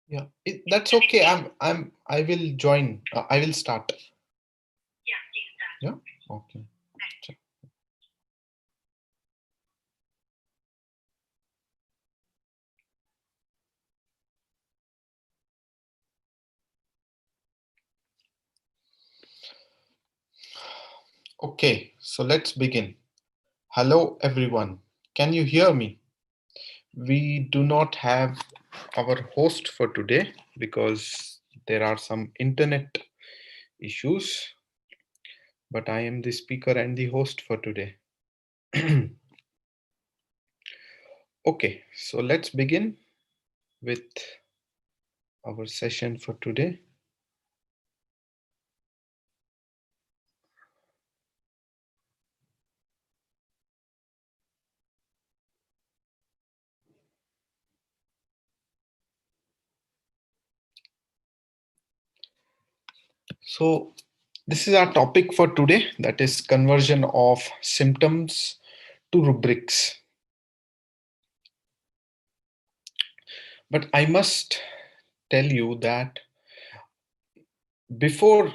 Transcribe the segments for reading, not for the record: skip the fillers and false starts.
Yeah, that's okay. I will join. I will start. Yeah. Okay. Okay. So let's begin. Hello, everyone. Can you hear me? We do not have our host for today because there are some internet issues, but I am the speaker and the host for today. Okay, so let's begin with our session for today. So, this is our topic for today, that is conversion of symptoms to rubrics. But I must tell you that before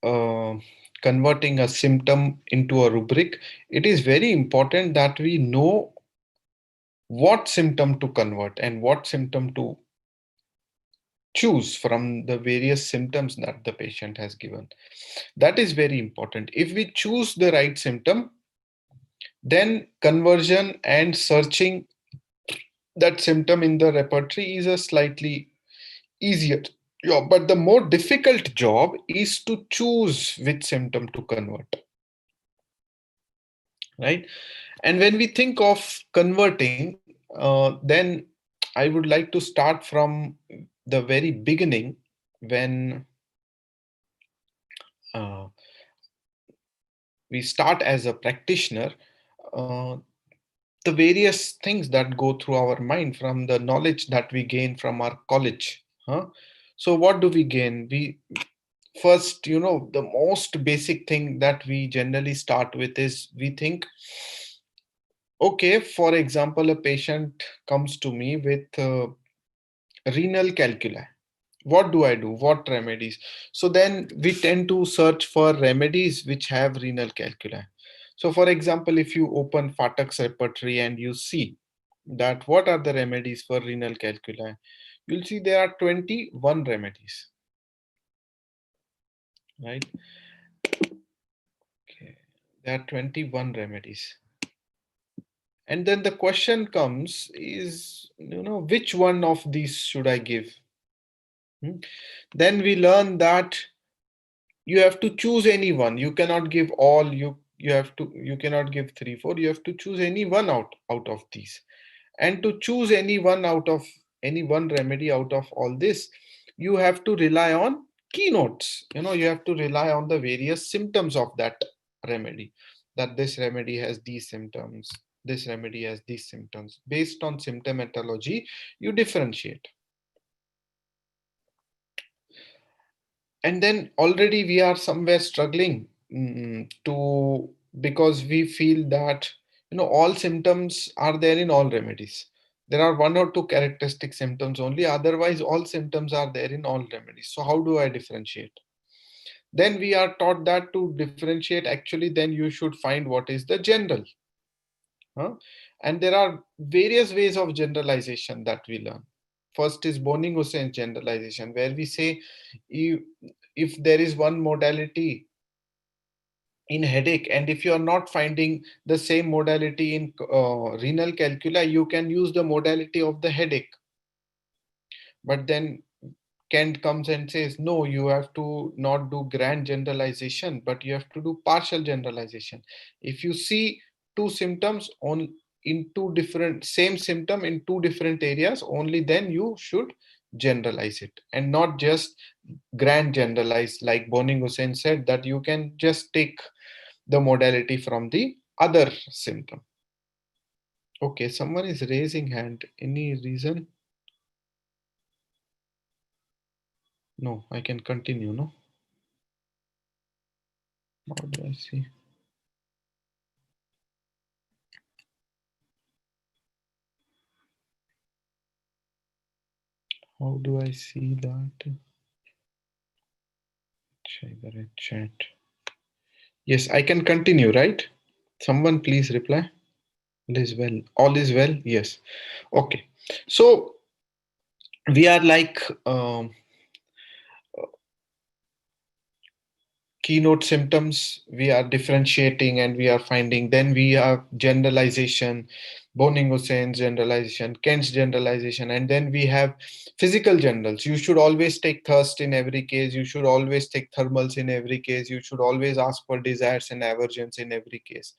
uh, converting a symptom into a rubric, it is very important that we know what symptom to convert and what symptom to choose from the various symptoms that the patient has given. That is very important. If we choose the right symptom, then conversion and searching that symptom in the repertory is a slightly easier job. But the more difficult job is to choose which symptom to convert, right? And when we think of converting, then I would like to start from the very beginning when uh, we start as a practitioner. Uh, the various things that go through our mind from the knowledge that we gain from our college. So what do we gain? We first, the most basic thing that we generally start with is we think, okay, for example, a patient comes to me with renal calculi. What do I do? What remedies? So then we tend to search for remedies which have renal calculi. So for example, if you open Fatak's repertory and you see that what are the remedies for renal calculi, you'll see there are 21 remedies, right? Okay. There are 21 remedies. And then the question comes is, which one of these should I give? Hmm? Then we learn that you have to choose any one. You cannot give all. You cannot give three, four. You have to choose any one out of these. And to choose any one out of any one remedy out of all this, you have to rely on keynotes. You have to rely on the various symptoms of that remedy. That this remedy has these symptoms. This remedy has these symptoms. Based on symptomatology, you differentiate. And then already we are somewhere struggling to because we feel that all symptoms are there in all remedies. There are one or two characteristic symptoms only, otherwise all symptoms are there in all remedies. So how do I differentiate? Then we are taught that to differentiate, actually then you should find what is the general. And there are various ways of generalization that we learn. First is Boning-Hussein's generalization, where we say if, if there is one modality in headache, and if you are not finding the same modality in renal calculi, you can use the modality of the headache. But then Kent comes and says, no, you have to not do grand generalization, but you have to do partial generalization. If you see two symptoms on in two different same symptom in two different areas, only then you should generalize it and not just grand generalize, like Boning-Hussein said, that you can just take the modality from the other symptom. Okay, someone is raising hand. Any reason? No, I can continue, no? How do I see? How do I see that? Chat. Yes, I can continue, right? Someone please reply. All is well. All is well. Yes. Okay. So we are like keynote symptoms. We are differentiating and we are finding. Then we have generalization, Boning Hussein's generalization, Kent's generalization, and then we have physical generals. You should always take thirst in every case. You should always take thermals in every case. You should always ask for desires and aversions in every case.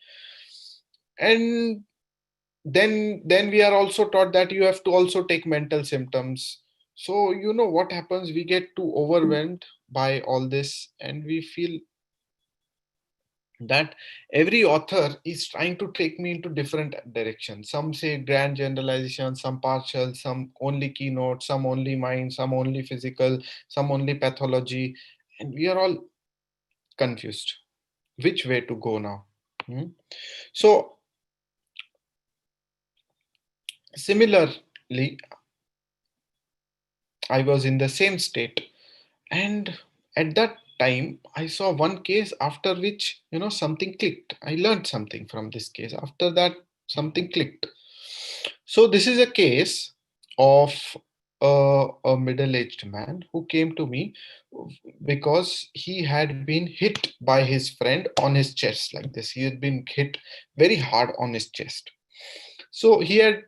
And then we are also taught that you have to also take mental symptoms. So you know what happens, we get too overwhelmed by all this and we feel that every author is trying to take me into different directions. Some say grand generalization, some partial, some only keynote, some only mind, some only physical, some only pathology, and we are all confused which way to go now. Hmm? So similarly, I was in the same state. And at that time, I saw one case after which, something clicked. I learned something from this case. After that, something clicked. So, this is a case of a middle aged man who came to me because he had been hit by his friend on his chest like this. He had been hit very hard on his chest. So, he had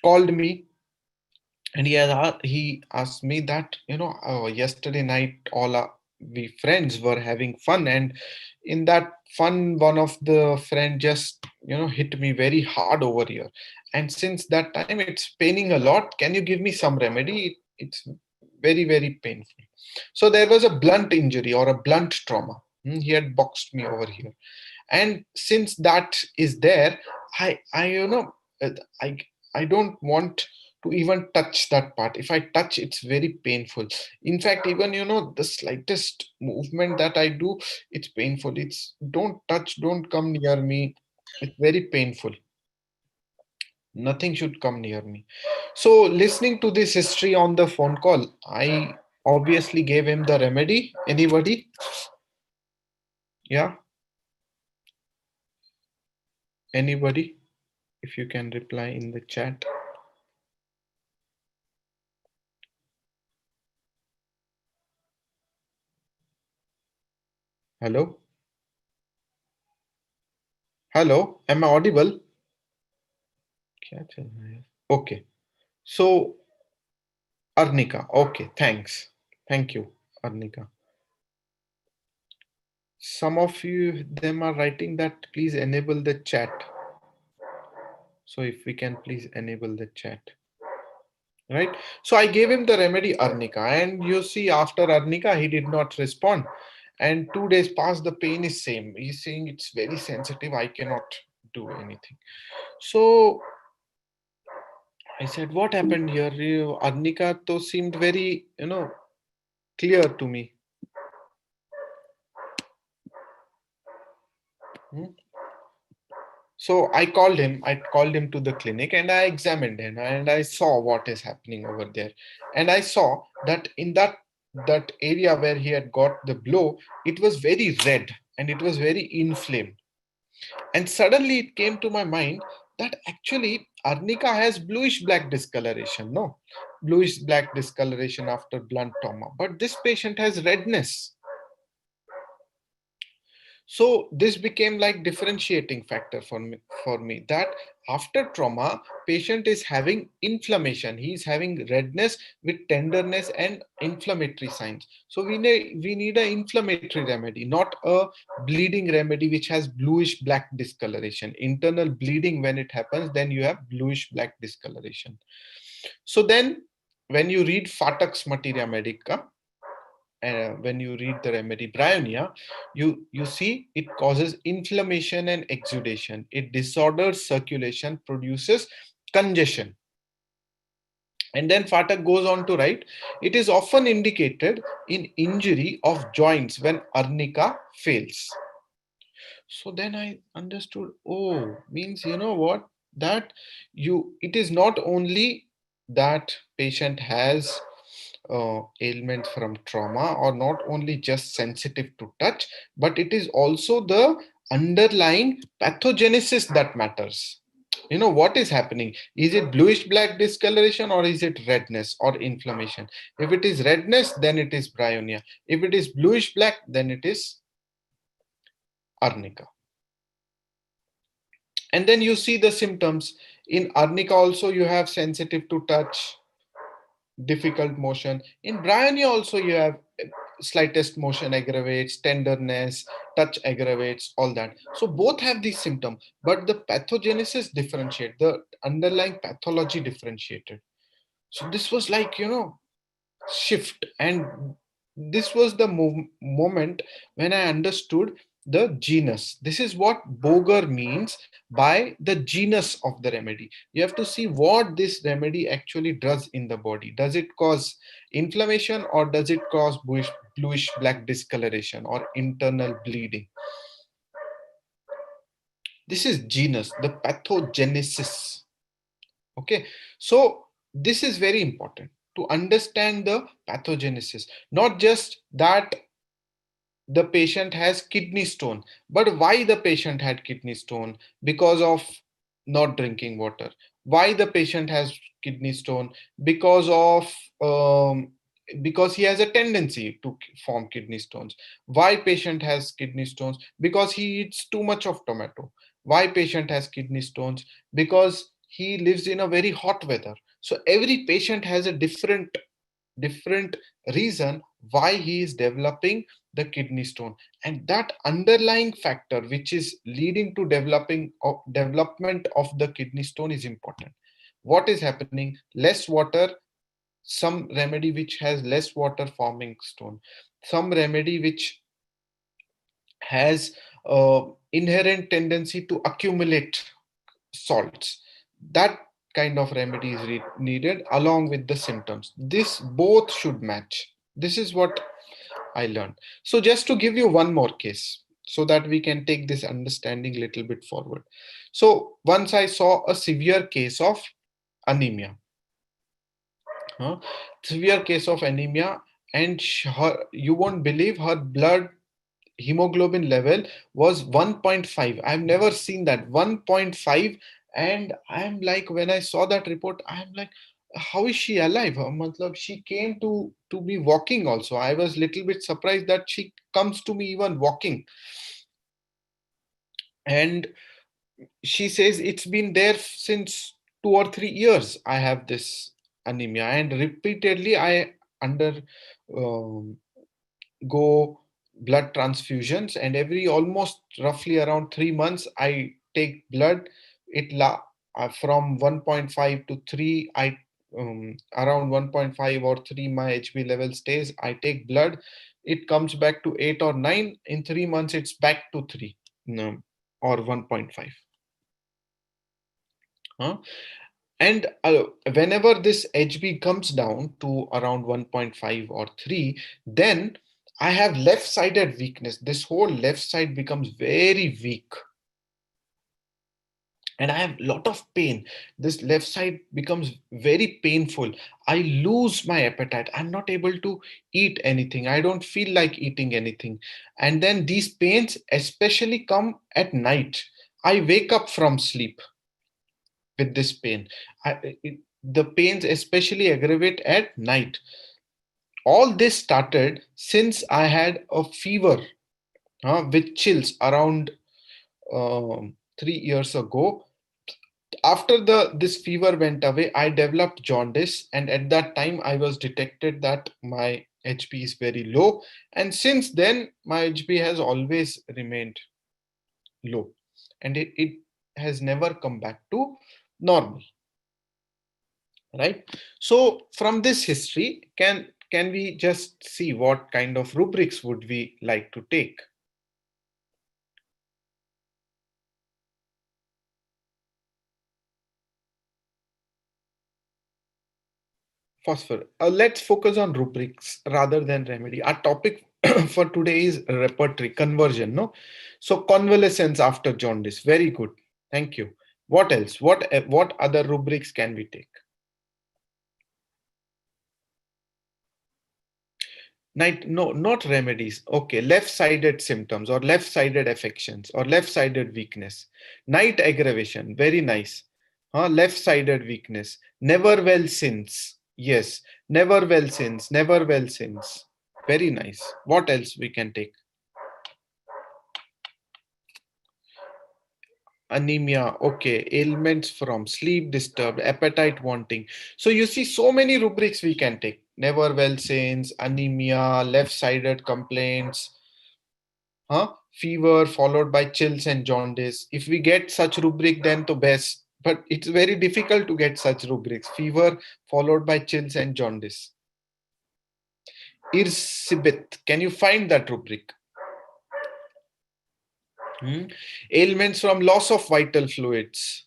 called me and he asked me that yesterday night all we friends were having fun, and in that fun one of the friend just hit me very hard over here, and since that time it's paining a lot. Can you give me some remedy? It's very very painful. So there was a blunt injury or a blunt trauma. He had boxed me over here, and since that is there, I uh, i I don't want to even touch that part. If I touch, it's very painful. In fact, even the slightest movement that I do, it's painful. It's don't touch, don't come near me. It's very painful. Nothing should come near me. So listening to this history on the phone call, I obviously gave him the remedy. Anybody? Yeah, anybody? If you can reply in the chat. Hello? Hello? Am I audible? क्या चल रहा है? Okay. So, Arnika. Okay, thanks. Thank you, Arnika. Some of you them are writing that please enable the chat. So if we can please enable the chat. Right? So I gave him the remedy Arnika, and you see after Arnika he did not respond. And 2 days past, the pain is same. He's saying it's very sensitive. I cannot do anything. So I said, what happened here? Arnika to seemed very, clear to me. Hmm? So I called him. I called him to the clinic and I examined him and I saw what is happening over there. And I saw that in that area where he had got the blow, it was very red and it was very inflamed. And suddenly it came to my mind that actually Arnica has bluish black discoloration. No, bluish black discoloration after blunt trauma. But this patient has redness. So this became like differentiating factor for me that after trauma patient is having inflammation. He is having redness with tenderness and inflammatory signs. So we need an inflammatory remedy, not a bleeding remedy which has bluish black discoloration. Internal bleeding, when it happens, then you have bluish black discoloration. So then when you read Fatak's Materia Medica, when you read the remedy bryonia, you see it causes inflammation and exudation. It disorders circulation, produces congestion. And then Fatak goes on to write, it is often indicated in injury of joints when arnica fails. So then I understood, oh, means you know what? That it is not only that patient has ailment from trauma or not only just sensitive to touch, but it is also the underlying pathogenesis that matters. You know what is happening? Is it bluish black discoloration or is it redness or inflammation? If it is redness, then it is bryonia. If it is bluish black, then it is arnica. And then you see the symptoms. In arnica also you have sensitive to touch, difficult motion. In bryonia also you have slightest motion aggravates, tenderness, touch aggravates, all that. So both have these symptoms, but the pathogenesis differentiate, the underlying pathology differentiated. So this was like, shift. And this was the moment when I understood the genus. This is what Boger means by the genus of the remedy. You have to see what this remedy actually does in the body. Does it cause inflammation or does it cause bluish black discoloration or internal bleeding? This is genus, the pathogenesis. Okay, so this is very important to understand the pathogenesis, not just that the patient has kidney stone, but why the patient had kidney stone? Because of not drinking water. Why the patient has kidney stone? Because of because he has a tendency to form kidney stones. Why patient has kidney stones? Because he eats too much of tomato. Why patient has kidney stones? Because he lives in a very hot weather. So every patient has a different reason why he is developing the kidney stone, and that underlying factor which is leading to development of the kidney stone is important. What is happening? Less water. Some remedy which has less water forming stone, some remedy which has inherent tendency to accumulate salts, that kind of remedy is needed along with the symptoms. This both should match. This is what I learned. So just to give you one more case so that we can take this understanding a little bit forward. So once I saw a severe case of anemia, huh? Severe case of anemia, and you won't believe her blood hemoglobin level was 1.5. I've never seen that 1.5. And I'm like, when I saw that report, I'm like, how is she alive? Matlab, she came to be walking also. I was little bit surprised that she comes to me even walking. And she says it's been there since 2 or 3 years. I have this anemia, and repeatedly I under um, go blood transfusions, and every almost roughly around 3 months I take blood. From 1.5 to 3, I around 1.5 or 3 my HB level stays. I take blood, it comes back to 8 or 9. In 3 months it's back to 3, no, or 1.5. Huh? And whenever this HB comes down to around 1.5 or 3, then I have left sided weakness. This whole left side becomes very weak. And I have a lot of pain. This left side becomes very painful. I lose my appetite. I'm not able to eat anything. I don't feel like eating anything. And then these pains especially come at night. I wake up from sleep with this pain. The pains especially aggravate at night. All this started since I had a fever with chills around 3 years ago. After this fever went away, I developed jaundice, and at that time I was detected that my HB is very low, and since then my HB has always remained low, and it has never come back to normal. Right. So from this history, can we just see what kind of rubrics would we like to take? Phosphor. Let's focus on rubrics rather than remedy. Our topic for today's repertory conversion, no? So convalescence after jaundice, very good. Thank you. What else? What other rubrics can we take? Night, no, not remedies. Okay, left-sided symptoms or left-sided affections or left-sided weakness. Night aggravation, very nice. Left-sided weakness. Never well since. Yes, never well since. Never well since. Very nice. What else we can take? Anemia, okay, ailments from sleep disturbed, appetite wanting. So you see so many rubrics we can take. Never well since, anemia, left-sided complaints, fever followed by chills and jaundice. If we get such rubric, then to best. But it's very difficult to get such rubrics. Fever followed by chills and jaundice. Irsibit, can you find that rubric? Ailments from loss of vital fluids.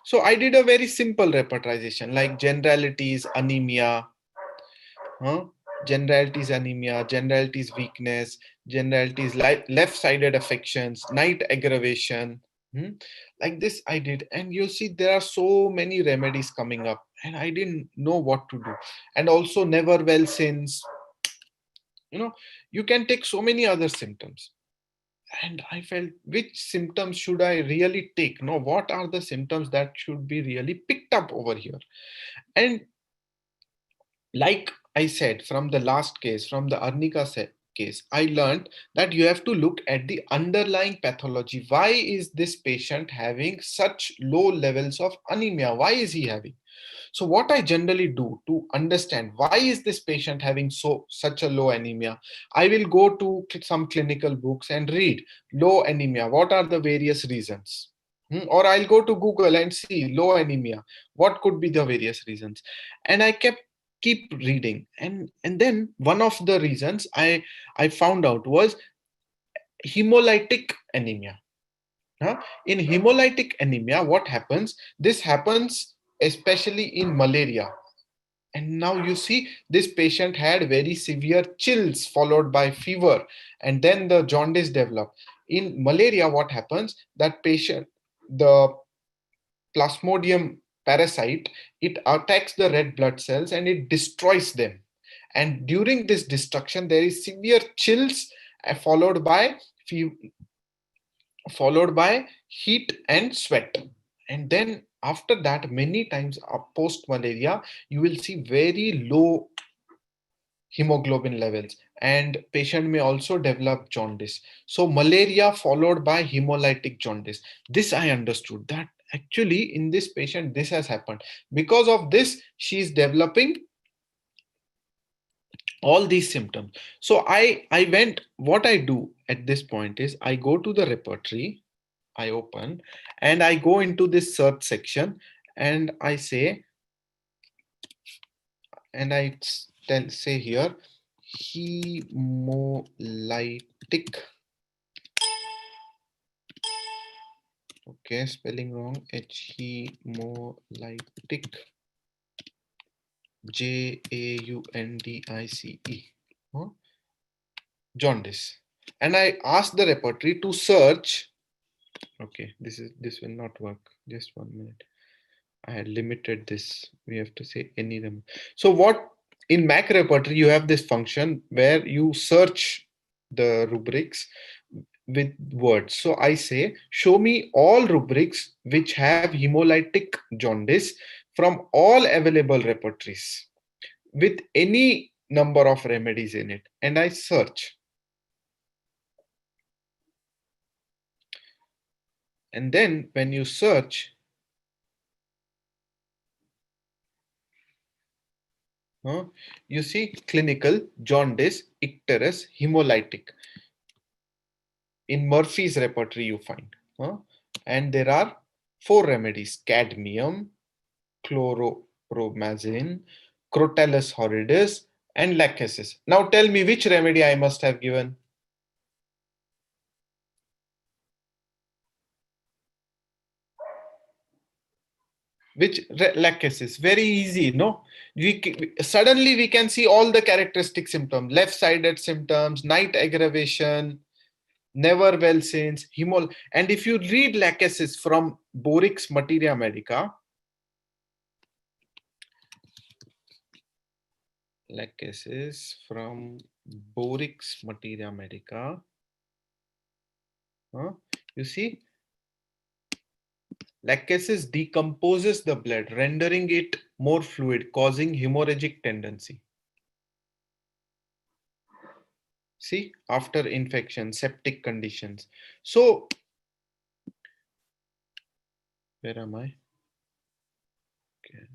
So I did a very simple repertorization like generalities, anemia, huh? Generalities anemia, generalities weakness, generalities left-sided affections, night aggravation. Hmm? Like this I did, and you see there are so many remedies coming up, and I didn't know what to do. And also never well since, you can take so many other symptoms. And I felt, which symptoms should I really take? No, what are the symptoms that should be really picked up over here? And like I said, from the last case, from the Arnika case, I learned that you have to look at the underlying pathology. Why is this patient having such low levels of anemia? Why is he having? So what I generally do to understand why is this patient having such a low anemia, I will go to some clinical books and read low anemia. What are the various reasons? Or I'll go to Google and see low anemia. What could be the various reasons? And I keep reading, and then one of the reasons I found out was hemolytic anemia. In hemolytic anemia, what happens? This happens especially in malaria. And now you see this patient had very severe chills followed by fever, and then the jaundice developed. In malaria, what happens? That patient, the plasmodium parasite, it attacks the red blood cells and it destroys them. And during this destruction, there is severe chills followed by heat and sweat. And then after that, many times post malaria, you will see very low hemoglobin levels, and patient may also develop jaundice. So malaria followed by hemolytic jaundice, this I understood that actually in this patient this has happened. Because of this, she is developing all these symptoms. So I went, what I do at this point is I go to the repertory, I open, and I go into this search section, and I say, and I say here hemolytic, okay, spelling wrong, hemolytic, jaundice, huh? Jaundice. And I ask the repertory to search. Okay, this will not work, just 1 minute. I had limited this. We have to say any number. So what, in Mac repertory, you have this function where you search the rubrics with words. So I say, show me all rubrics which have hemolytic jaundice from all available repertories with any number of remedies in it. And I search. And then when you search, you see clinical, jaundice, icterus, hemolytic. In Murphy's repertory you find. And there are 4 remedies: cadmium, chlorpromazine, Crotalus horridus, and lachesis. Now tell me which remedy I must have given. Which lachesis? Very easy, no? Suddenly we can see all the characteristic symptoms: left-sided symptoms, night aggravation, never well since, hemol. And if you read lachesis from Borix Materia Medica, lachesis from Borix Materia Medica, you see, lachesis decomposes the blood, rendering it more fluid, causing hemorrhagic tendency. See, after infection, septic conditions. So, where am I? Okay.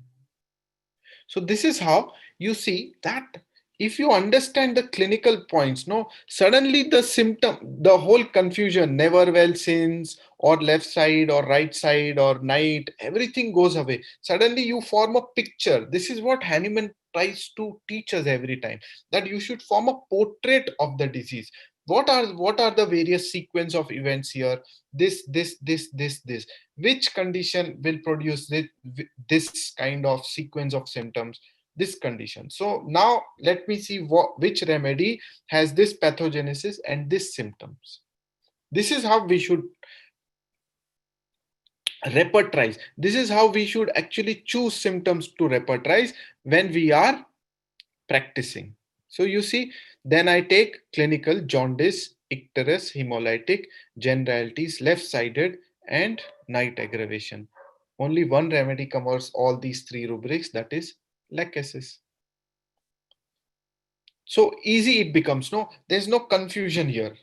So this is how you see that if you understand the clinical points, no, suddenly the symptom, the whole confusion, never well since, or left side, or right side, or night, everything goes away. Suddenly you form a picture. This is what Hahnemann tries to teach us every time, that you should form a portrait of the disease. What are the various sequence of events here? This. Which condition will produce this kind of sequence of symptoms, this condition. So now let me see which remedy has this pathogenesis and this symptoms. This is how we should repertorize. This is how we should actually choose symptoms to repertorize when we are practicing. So you see, then I take clinical jaundice, icterus, hemolytic, generalities, left-sided, and night aggravation. Only one remedy covers all these three rubrics, that is lachesis. So easy it becomes, no? There's no confusion here.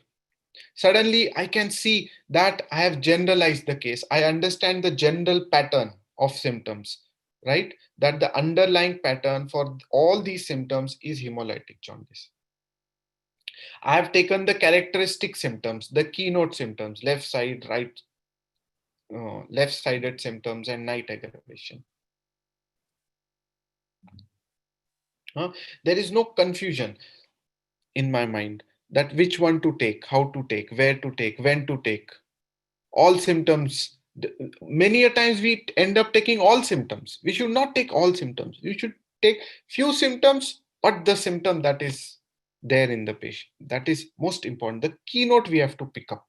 Suddenly I can see that I have generalized the case. I understand the general pattern of symptoms, right? That the underlying pattern for all these symptoms is hemolytic jaundice. I have taken the characteristic symptoms, the keynote symptoms, left side, right, left-sided symptoms, and night aggravation. There is no confusion in my mind that which one to take, how to take, where to take, when to take. All symptoms. Many a times we end up taking all symptoms. We should not take all symptoms. We should take few symptoms, but the symptom that is there in the patient. That is most important. The keynote we have to pick up.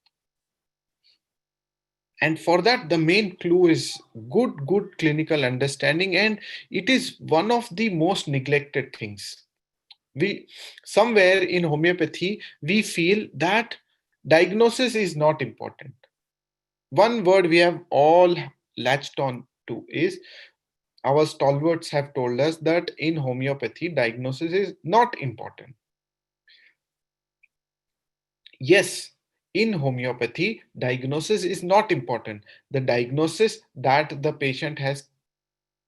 And for that, the main clue is good clinical understanding, and it is one of the most neglected things. We somewhere in homeopathy we feel that diagnosis is not important. One word we have all latched on to is, our stalwarts have told us that in homeopathy diagnosis is not important. Yes, in homeopathy diagnosis is not important. The diagnosis that the patient has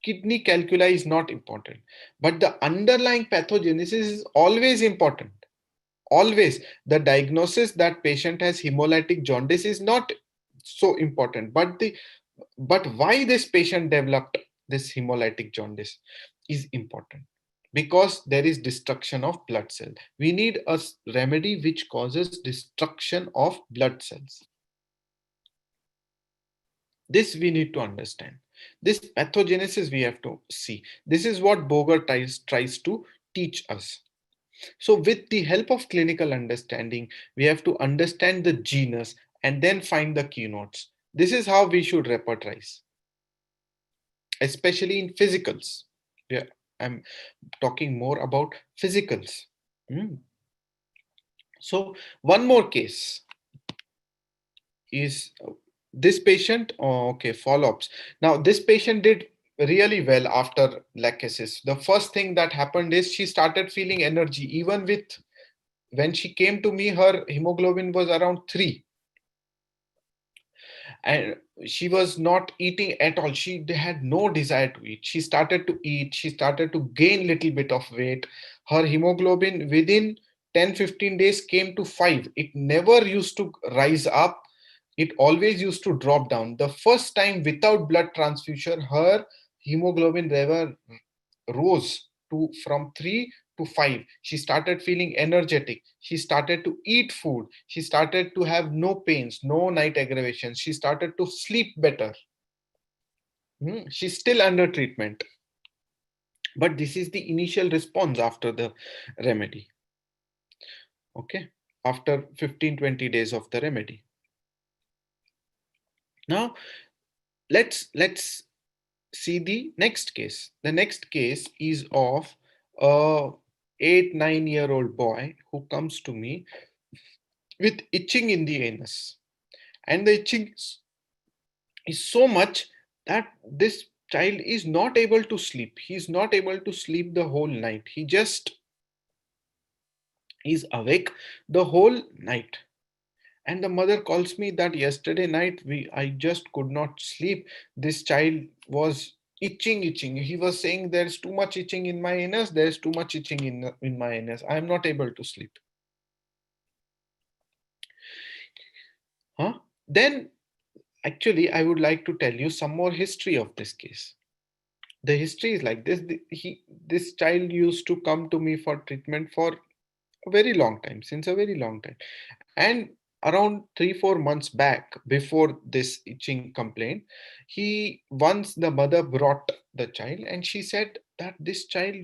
kidney calculi is not important, but the underlying pathogenesis is always important. Always. The diagnosis that patient has hemolytic jaundice is not so important, but why this patient developed this hemolytic jaundice is important, because there is destruction of blood cells. We need a remedy which causes destruction of blood cells. This we need to understand. This pathogenesis we have to see. This is what Boger tries to teach us. So with the help of clinical understanding, we have to understand the genus and then find the keynotes. This is how we should repertorize, especially in physicals. Yeah, I'm talking more about physicals. Mm. So one more case is this patient. Oh, okay, follow-ups. Now this patient did really well after lachesis. The first thing that happened is she started feeling energy. Even with, when she came to me, her hemoglobin was around 3, and she was not eating at all. She had no desire to eat. She started to eat. She started to gain little bit of weight. Her hemoglobin within 10-15 days came to 5. It never used to rise up. It always used to drop down. The first time without blood transfusion, her hemoglobin level rose to from 3 to 5. She started feeling energetic. She started to eat food. She started to have no pains, no night aggravations. She started to sleep better. She's still under treatment, but this is the initial response after the remedy. Okay, after 15-20 days of the remedy. Now let's see the next case. The next case is of a 8-9 year old boy who comes to me with itching in the anus, and the itching is so much that this child is not able to sleep. He's not able to sleep the whole night. He just is awake the whole night. And the mother calls me that yesterday night I just could not sleep. This child was itching. He was saying there's too much itching in my anus, there's too much itching in my anus. I'm not able to sleep. Huh? Then actually I would like to tell you some more history of this case. The history is like this. This child used to come to me for treatment for a very long time, since a very long time. And around 3-4 months back, before this itching complaint, he once the mother brought the child, and she said that this child,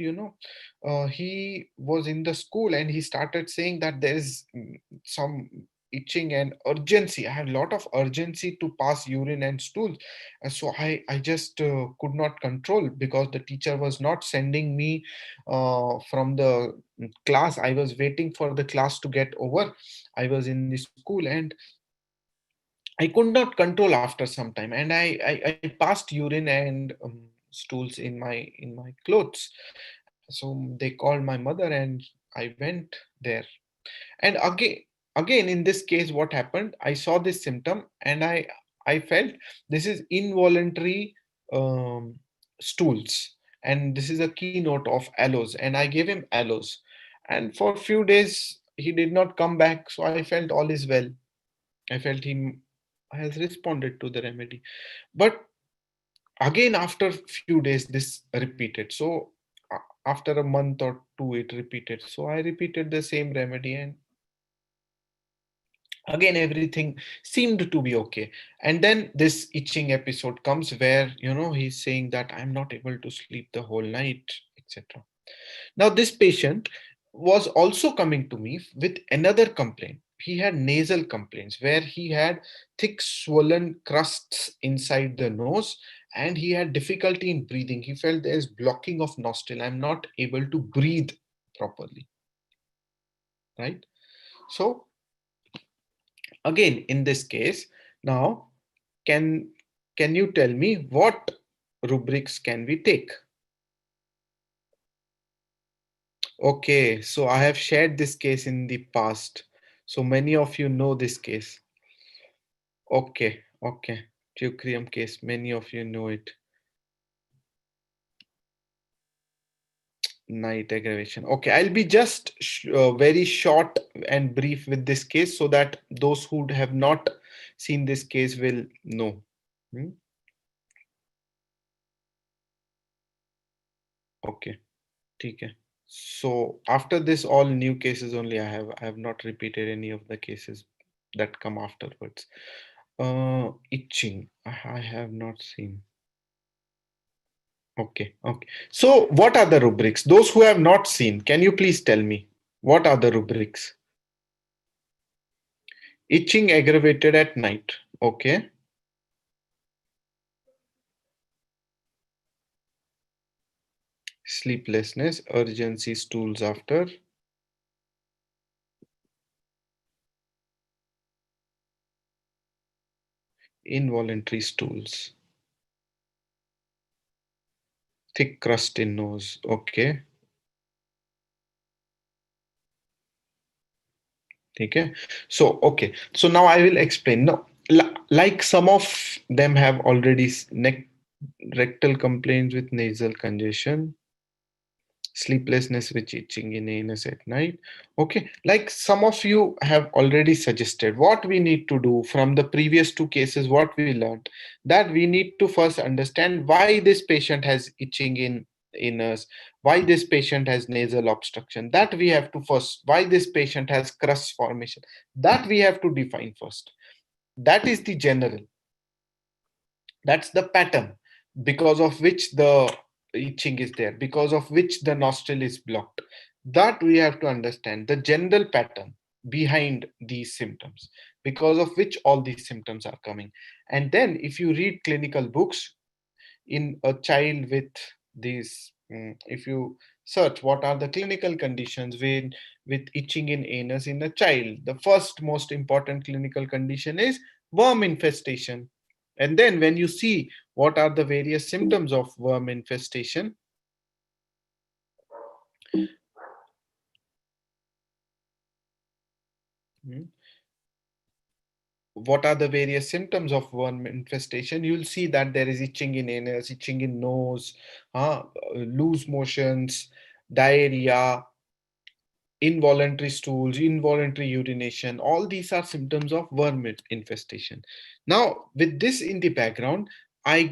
he was in the school and he started saying that there is some itching and urgency. I have a lot of urgency to pass urine and stools. And so I just could not control, because the teacher was not sending me from the class. I was waiting for the class to get over. I was in the school, and I could not control after some time, and I passed urine and stools in my clothes. So they called my mother, and I went there. And again in this case, what happened? I saw this symptom, and I felt this is involuntary um, stools, and this is a keynote of aloes, and I gave him aloes, and for a few days he did not come back. So I felt all is well. I felt he has responded to the remedy. But again, after few days, this repeated. So after a month or two, it repeated. So I repeated the same remedy, and again everything seemed to be okay. And then this itching episode comes where he's saying that I'm not able to sleep the whole night, etc. Now, this patient was also coming to me with another complaint. He had nasal complaints where he had thick, swollen crusts inside the nose, and he had difficulty in breathing. He felt there's blocking of nostril. I'm not able to breathe properly, right? So, again, in this case, now can can you tell me what rubrics can we take? Okay, so I have shared this case in the past. So many of you know this case. Okay. Teucrium case, many of you know it. Night aggravation. Okay, I'll be just very short and brief with this case so that those who have not seen this case will know. Hmm? Okay, okay. So after this, all new cases only. I have not repeated any of the cases that come afterwards. Itching. I have not seen. Okay. So what are the rubrics? Those who have not seen, can you please tell me what are the rubrics? Itching aggravated at night. Okay. Sleeplessness, urgency, stools after, involuntary stools, thick crust in nose. Okay. Okay. So now I will explain. No, like some of them have already neck rectal complaints with nasal congestion, sleeplessness with itching in anus at night. Okay, like some of you have already suggested, what we need to do from the previous two cases, what we learned, that we need to first understand why this patient has itching in anus, why this patient has nasal obstruction, that we have to first, why this patient has crust formation, that we have to define first. That is the general, that's the pattern. because of which the itching is there, because of which the nostril is blocked. That we have to understand the general pattern behind these symptoms, because of which all these symptoms are coming. And then if you read clinical books in a child with these, if you search what are the clinical conditions with itching in anus in a child, the first most important clinical condition is worm infestation. And then when you see what are the various symptoms of worm infestation, mm, what are the various symptoms of worm infestation, you'll see that there is itching in anus, itching in nose, loose motions, diarrhea, involuntary stools, involuntary urination. All these are symptoms of worm infestation. Now, with this in the background, I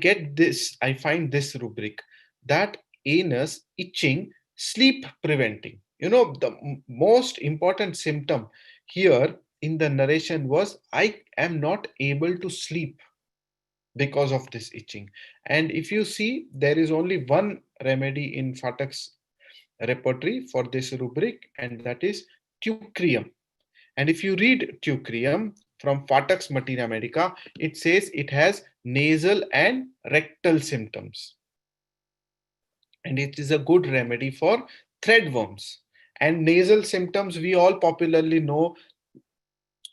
find this rubric that anus itching, sleep preventing. The most important symptom here in the narration was I am not able to sleep because of this itching. And if you see, there is only one remedy in Fatak's repertory for this rubric, and that is teucrium. And if you read teucrium from Fatak's Materia Medica, it says it has nasal and rectal symptoms, and it is a good remedy for threadworms. And nasal symptoms, we all popularly know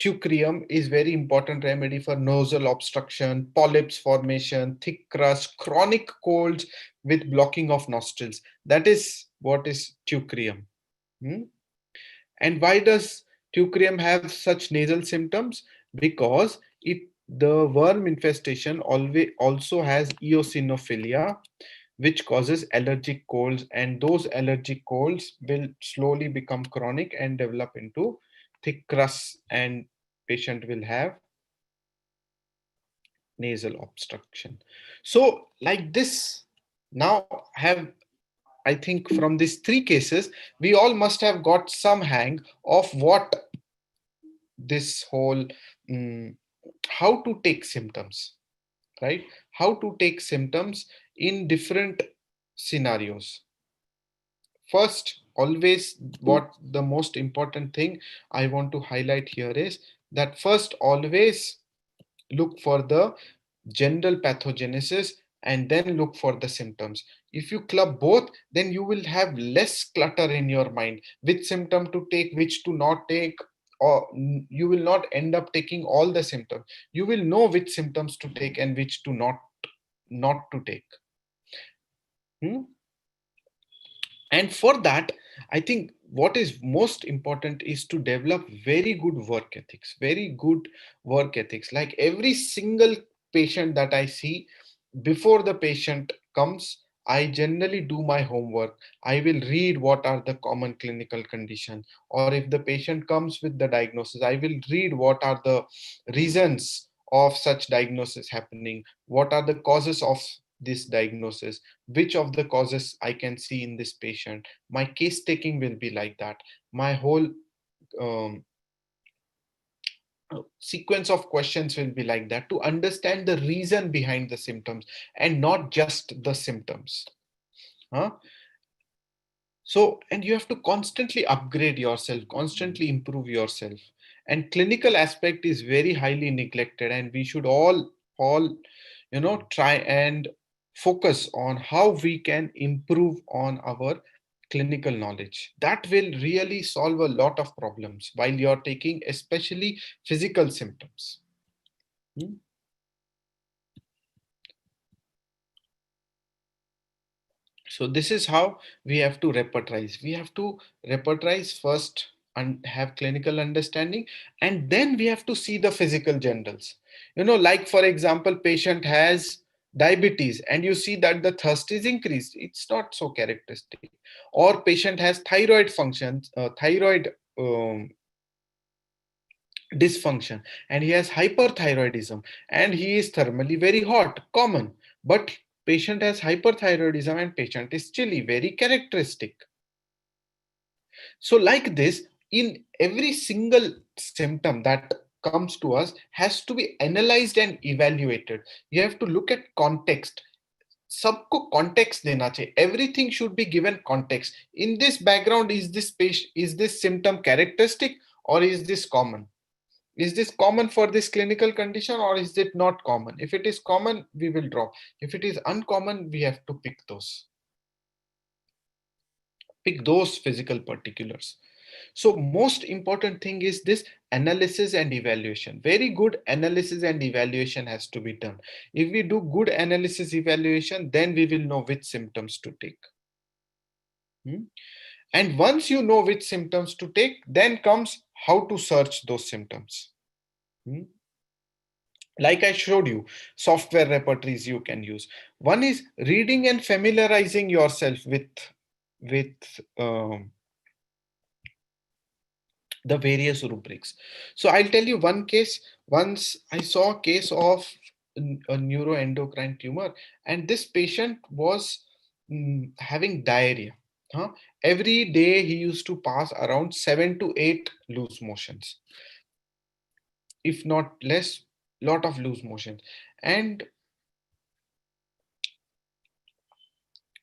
teucrium is very important remedy for nasal obstruction, polyps formation, thick crust, chronic colds with blocking of nostrils. That is what is teucrium. Hmm? And why does teucrium have such nasal symptoms? Because the worm infestation always also has eosinophilia, which causes allergic colds, and those allergic colds will slowly become chronic and develop into thick crusts, and patient will have nasal obstruction. So, like this, now have I think from these three cases, we all must have got some hang of what this whole mm, how to take symptoms, right? How to take symptoms in different scenarios. First, always, what the most important thing I want to highlight here is that first, always look for the general pathogenesis and then look for the symptoms. If you club both, then you will have less clutter in your mind, which symptom to take, which to not take, or you will not end up taking all the symptoms. You will know which symptoms to take and which to not to take. Hmm? And for that, I think what is most important is to develop very good work ethics, very good work ethics. Like every single patient that I see, before the patient comes, I generally do my homework. I will read what are the common clinical conditions, or if the patient comes with the diagnosis, I will read what are the reasons of such diagnosis happening, what are the causes of this diagnosis, which of the causes I can see in this patient. My case taking will be like that. My whole um, sequence of questions will be like that, to understand the reason behind the symptoms and not just the symptoms. Huh? So, and you have to constantly upgrade yourself, constantly improve yourself. And clinical aspect is very highly neglected, and we should all, try and focus on how we can improve on our clinical knowledge. That will really solve a lot of problems while you're taking, especially physical symptoms. Hmm? So this is how we have to repertorize. We have to repertorize first and have clinical understanding, and then we have to see the physical generals. Like for example, patient has diabetes and you see that the thirst is increased. It's not so characteristic. Or patient has thyroid functions, thyroid dysfunction, and he has hyperthyroidism, and he is thermally very hot, common. But patient has hyperthyroidism and patient is chilly, very characteristic. So like this, in every single symptom that comes to us has to be analyzed and evaluated. You have to look at context. सबको context देना चाहिए. Everything should be given context. In this background, is this symptom characteristic or is this common? Is this common for this clinical condition or is it not common? If it is common, we will drop. If it is uncommon, we have to pick those physical particulars. So most important thing is this analysis and evaluation. Very good analysis and evaluation has to be done. If we do good analysis evaluation, then we will know which symptoms to take. Hmm? And once you know which symptoms to take, then comes how to search those symptoms. Hmm? Like I showed you, software repertories you can use. One is reading and familiarizing yourself with um, the various rubrics. So I'll tell you one case. Once I saw a case of a neuroendocrine tumor, and this patient was having diarrhea. Huh? Every day he used to pass around 7 to 8 loose motions, if not less, lot of loose motions. And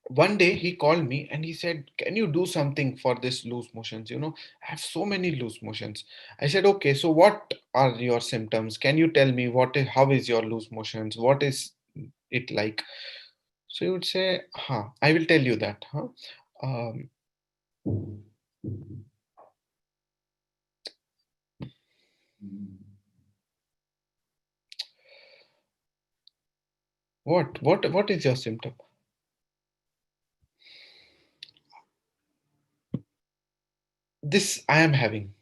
one day he called me and he said, can you do something for this loose motions? I have so many loose motions. I said, okay, so what are your symptoms? Can you tell me how is your loose motions? What is it like? So he would say, I will tell you that. Um, what is your symptom? This I am having.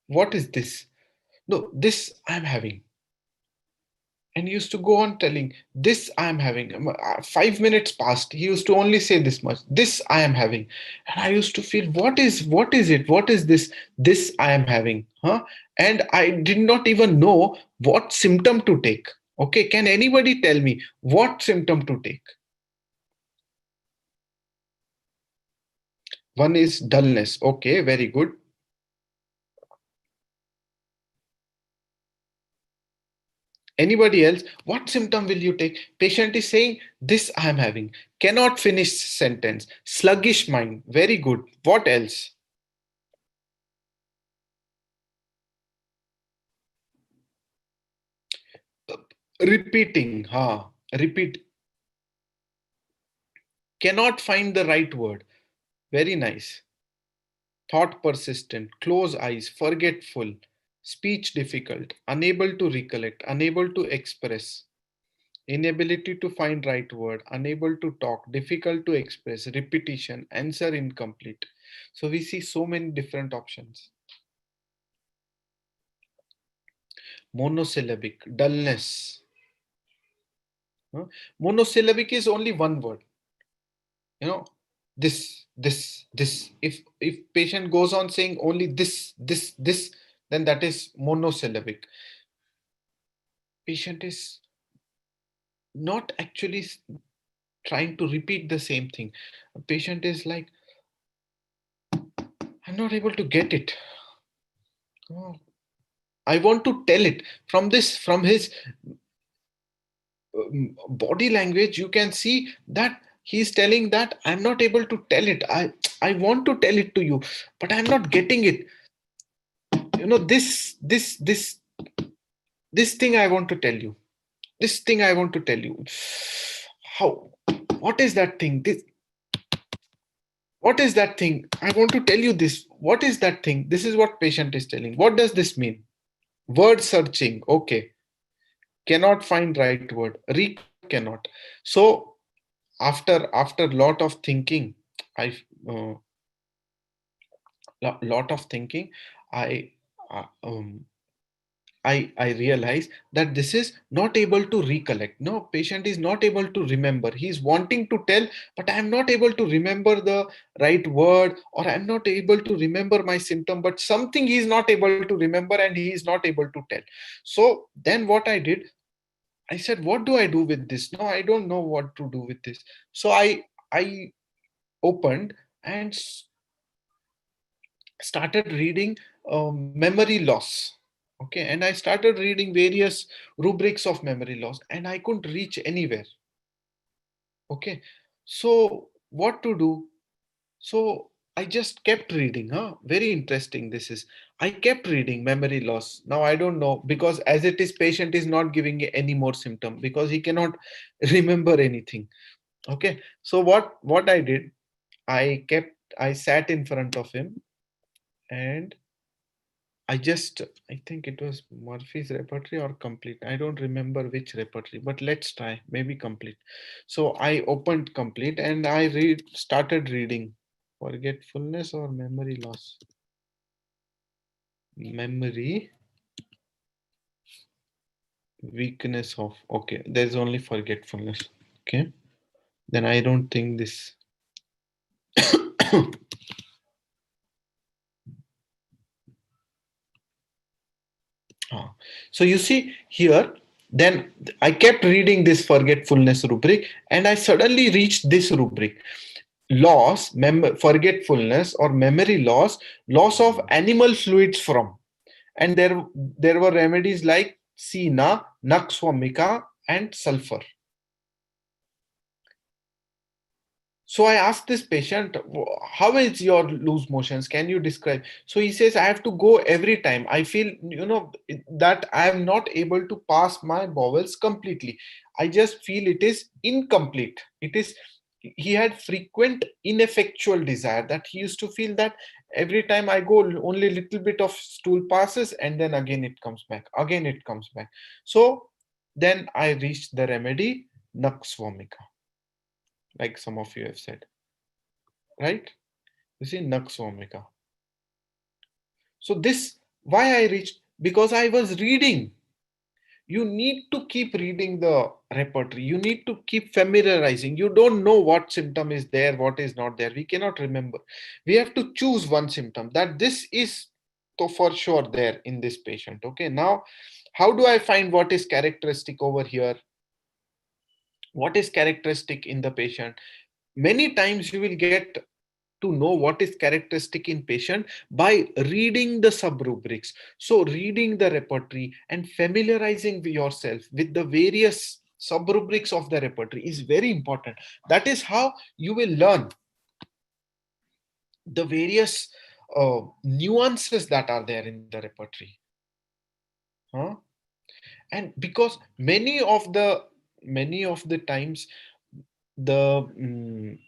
What is this? No, this I am having. And he used to go on telling, this I am having. 5 minutes passed, he used to only say this much, this I am having. And I used to feel, what is it, what is this I am having, and I did not even know what symptom to take. Okay, can anybody tell me what symptom to take? One is dullness. Okay, very good. Anybody else? What symptom will you take? Patient is saying, this I am having. Cannot finish sentence. Sluggish mind. Very good. What else? Repeating. Repeat. Cannot find the right word. Very nice. Thought persistent. Close eyes. Forgetful. Speech difficult. Unable to recollect. Unable to express. Inability to find right word, unable to talk, difficult to express, repetition, answer incomplete. So we see so many different options. Monosyllabic, dullness. Huh? Monosyllabic is only one word. You know, this. If patient goes on saying only this, then that is monosyllabic. Patient is not actually trying to repeat the same thing. A patient is like, I'm not able to get it. Oh, I want to tell it. From his body language, you can see that he's telling that I'm not able to tell it. I want to tell it to you, but I'm not getting it. This thing I want to tell you. This thing I want to tell you. How? What is that thing? What is that thing? I want to tell you this. What is that thing? This is what patient is telling. What does this mean? Word searching. Okay. Cannot find right word, recall cannot. So after lot of thinking, I uh, lot of thinking, I uh, um, I realize that this is not able to recollect. No, patient is not able to remember. He's wanting to tell, but I'm not able to remember the right word, or I'm not able to remember my symptom, but something he's not able to remember and he is not able to tell. So then what I did, I said, what do I do with this? No, I don't know what to do with this. So I opened and started reading memory loss. Okay, and I started reading various rubrics of memory loss, and I couldn't reach anywhere. Okay, so what to do? So I just kept reading, huh? Very interesting this is. I kept reading memory loss. Now I don't know, because as it is, patient is not giving any more symptom because he cannot remember anything. Okay. So what I did, I sat in front of him, and I think it was Murphy's Repertory or Complete. I don't remember which Repertory, but let's try. Maybe Complete. So I opened Complete and I started reading. Forgetfulness or memory loss? Memory weakness of. Okay, there's only forgetfulness. Okay, then I don't think this. Ah. So you see here, then I kept reading this forgetfulness rubric, and I suddenly reached this rubric: loss, forgetfulness or memory loss, loss of animal fluids from. And there were remedies like Sina, Naxwamika, and sulfur. So I asked this patient, how is your loose motions? Can you describe? So he says, I have to go every time. I feel, that I am not able to pass my bowels completely. I just feel it is incomplete. He had frequent ineffectual desire, that he used to feel that every time I go, only little bit of stool passes and then again it comes back. Again it comes back. So then I reached the remedy, Naxwamika, like some of you have said. Right? You see, Naxwamika. So this, why I reached, because I was reading. You need to keep reading the repertory. You need to keep familiarizing. You don't know what symptom is there, what is not there. We cannot remember. We have to choose one symptom that this is to for sure there in this patient. Okay, now how do I find what is characteristic over here? What is characteristic in the patient? Many times you will get to know what is characteristic in patient by reading the sub rubrics. So reading the repertory and familiarizing yourself with the various sub rubrics of the repertory is very important. That is how you will learn the various nuances that are there in the repertory, huh? And because many of the times the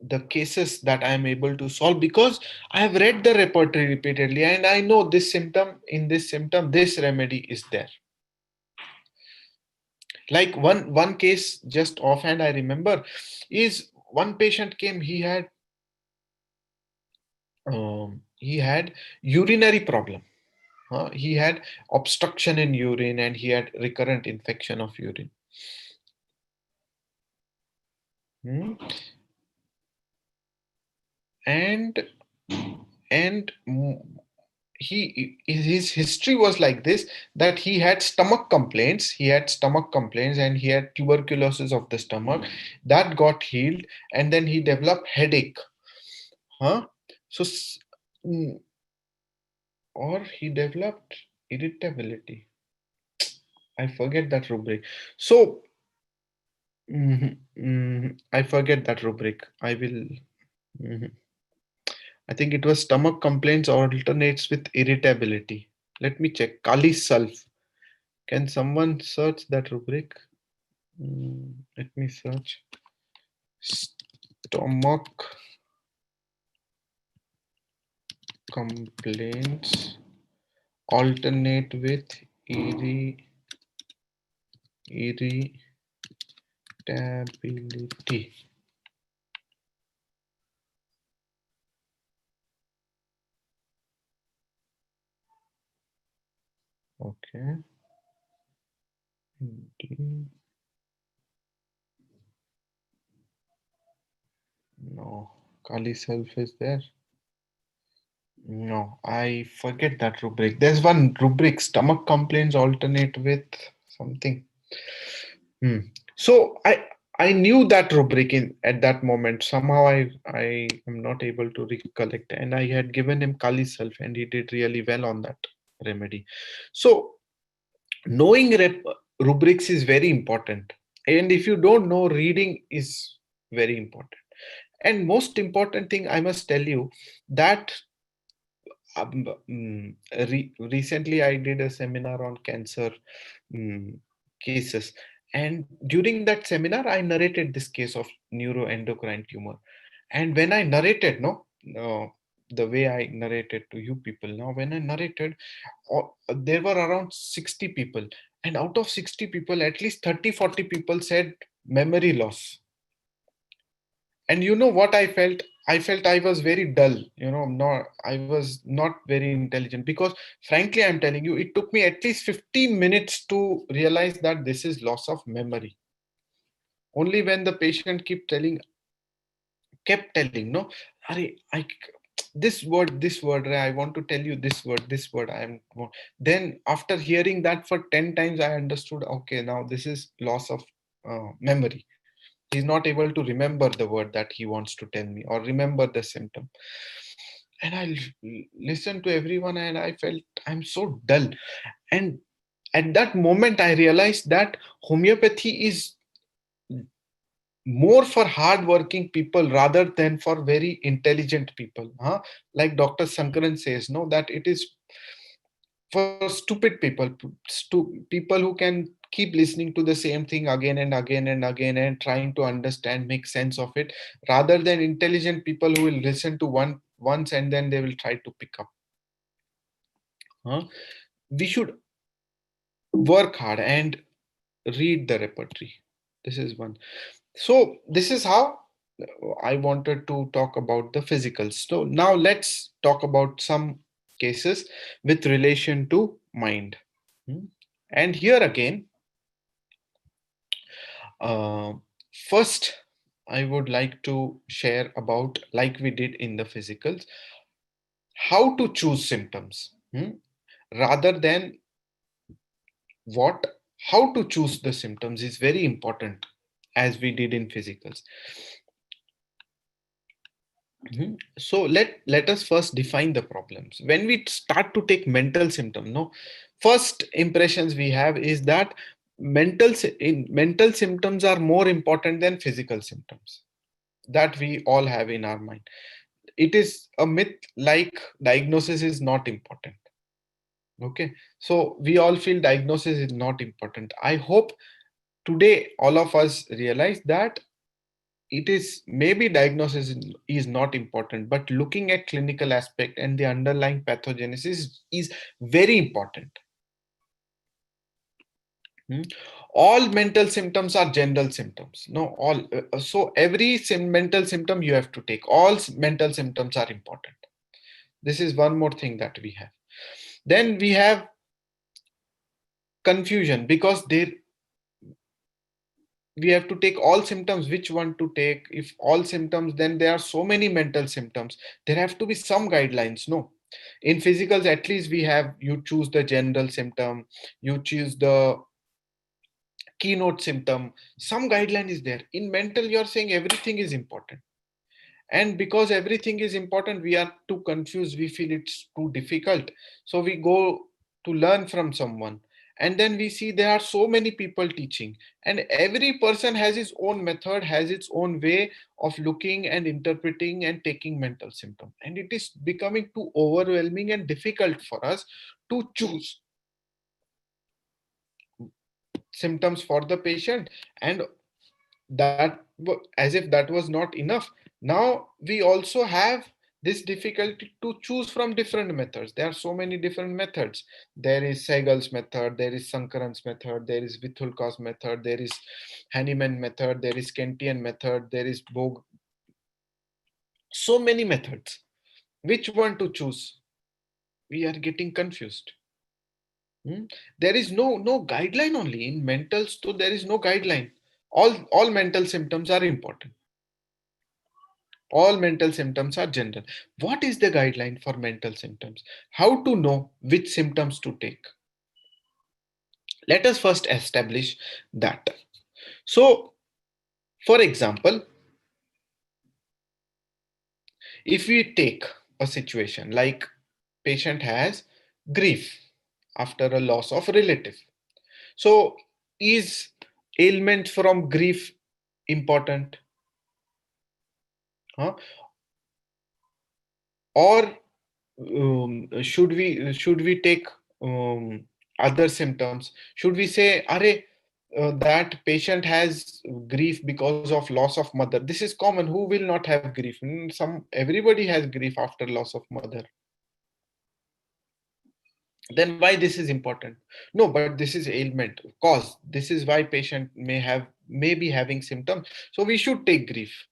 the cases that I am able to solve, because I have read the repertory repeatedly and I know this symptom, in this symptom, this remedy is there. Like one case just offhand I remember is one patient came, he had urinary problem. He had obstruction in urine and he had recurrent infection of urine. Hmm. And and his history was like this, that he had stomach complaints and he had tuberculosis of the stomach that got healed, and then he developed headache, huh? so mm, or he developed irritability. I forget that rubric. So I forget that rubric. I will. Mhm. I think it was stomach complaints alternates with irritability. Let me check. Kali Sulf. Can someone search that rubric? Let me search. Stomach complaints alternate with irritability. Okay. No. Kali self is there. No, I forget that rubric. There's one rubric, stomach complaints alternate with something. Hmm. So I knew that rubric in at that moment. Somehow I am not able to recollect. And I had given him Kali self, and he did really well on that remedy. So knowing rubrics is very important. And if you don't know, reading is very important. And most important thing I must tell you that um, recently I did a seminar on cancer um, cases, and during that seminar I narrated this case of neuroendocrine tumor. And when I narrated, no, uh, the way I narrated to you people now, when I narrated, there were around 60 people, and out of 60 people, at least 30-40 people said memory loss. And you know what I felt? I felt I was very dull, not, I was not very intelligent, because frankly I'm telling you, it took me at least 15 minutes to realize that this is loss of memory. Only when the patient kept telling, no, Are, this word, I want to tell you this word, then after hearing that for 10 times, I understood, okay, now this is loss of memory. He's not able to remember the word that he wants to tell me, or remember the symptom. And listened to everyone, and I felt I'm so dull. And at that moment I realized that homeopathy is more for hard working people rather than for very intelligent people, huh? Like Dr. Sankaran says, no, that it is for stupid people, people who can keep listening to the same thing again and again and again and trying to understand, make sense of it, rather than intelligent people who will listen to one once and then they will try to pick up, huh? We should work hard and read the repertory. This is one. So this is how I wanted to talk about the physicals. So now let's talk about some cases with relation to mind. Hmm. And here again, uh, first I would like to share about, like we did in the physicals, how to choose symptoms, rather than what, how to choose the symptoms is very important, as we did in physicals. So let us first define the problems. When we start to take mental symptom, no, first impressions we have is that mental symptoms are more important than physical symptoms that we all have in our mind. It is a myth, like diagnosis is not important. Okay, so we all feel diagnosis is not important. I hope today all of us realize that it is, maybe diagnosis is not important, but looking at clinical aspect and the underlying pathogenesis is very important. Hmm. All mental symptoms are general symptoms, no, all so every mental symptom you have to take, all mental symptoms are important. This is one more thing that we have. Then we have confusion, because there we have to take all symptoms, which one to take. If all symptoms, then there are so many mental symptoms, there have to be some guidelines, no. In physicals, at least we have, you choose the general symptom, you choose the keynote symptom, some guideline is there. In mental, you are saying everything is important, and because everything is important, we are too confused, we feel it's too difficult, so we go to learn from someone. And then we see there are so many people teaching, and every person has his own method, has its own way of looking and interpreting and taking mental symptom, and it is becoming too overwhelming and difficult for us to choose symptoms for the patient. And that, as if that was not enough, now we also have this difficulty to choose from different methods. There are so many different methods. There is Segal's method, there is Sankaran's method, there is Vithulka's method, there is Hahnemann method, there is Kentian method, there is Bog. So many methods, which one to choose? We are getting confused. Hmm? There is no guideline. Only in mentals, so there is no guideline. All mental symptoms are important, all mental symptoms are general. What is the guideline for mental symptoms? How to know which symptoms to take? Let us first establish that. So, for example, if we take a situation like patient has grief after a loss of relative. So, is ailment from grief important, huh? Or should we take other symptoms? Should we say, "Are that patient has grief because of loss of mother"? This is common. Who will not have grief? Everybody has grief after loss of mother. Then why this is important? No, but this is ailment cause. This is why patient may be having symptoms. So we should take grief.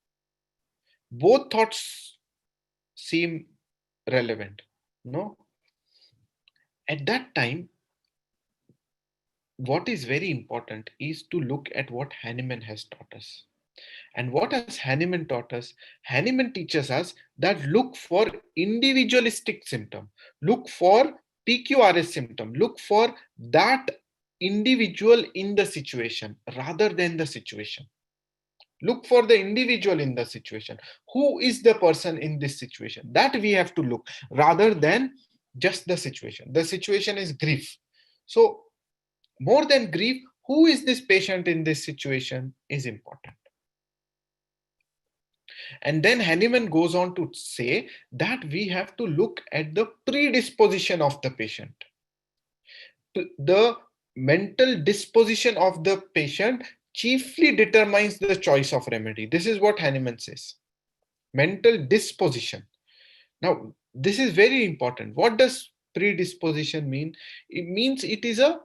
Both thoughts seem relevant. No, at that time, what is very important is to look at what Hahnemann has taught us. And what has Hahnemann taught us? Hahnemann teaches us that look for individualistic symptom, look for PQRS symptom, look for that individual in the situation rather than the situation. Look for the individual in the situation. Who is the person in this situation? That we have to look rather than just the situation. The situation is grief. So, more than grief, who is this patient in this situation is important. And then Hahnemann goes on to say that we have to look at the predisposition of the patient. The mental disposition of the patient chiefly determines the choice of remedy. This is what Hahnemann says. Mental disposition. Now, this is very important. What does predisposition mean? It means it is a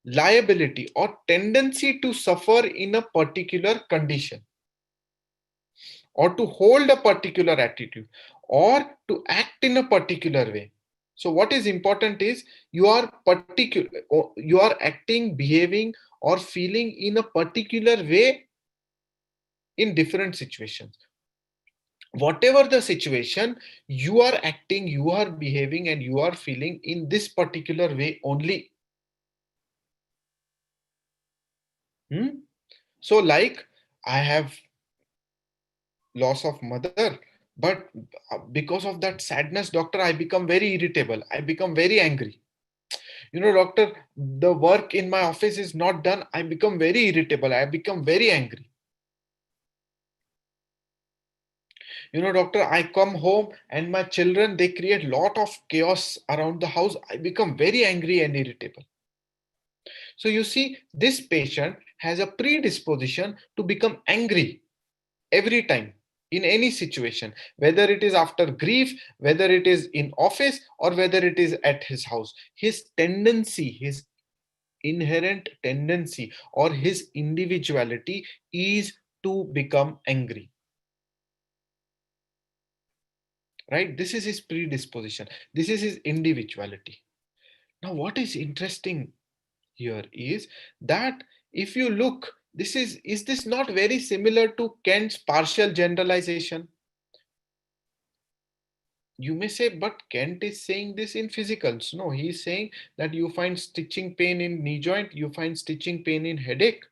liability or tendency to suffer in a particular condition, or to hold a particular attitude, or to act in a particular way. So what is important is you are acting, behaving, or feeling in a particular way in different situations. Whatever the situation, you are acting, you are behaving, and you are feeling in this particular way only. Hmm? So, like, I have loss of mother, but because of that sadness, doctor, I become very irritable, I become very angry. Doctor, the work in my office is not done, I become very irritable, I become very angry. Doctor, I come home and my children, they create lot of chaos around the house, I become very angry and irritable. So you see, this patient has a predisposition to become angry every time in any situation, whether it is after grief, whether it is in office, or whether it is at his house. His tendency, his inherent tendency, or his individuality is to become angry, right? This is his predisposition, this is his individuality. Now what is interesting here is that if you look, is this not very similar to Kant's partial generalization? You may say, but Kent is saying this in physicals. No, he is saying that you find stitching pain in knee joint, you find stitching pain in headache.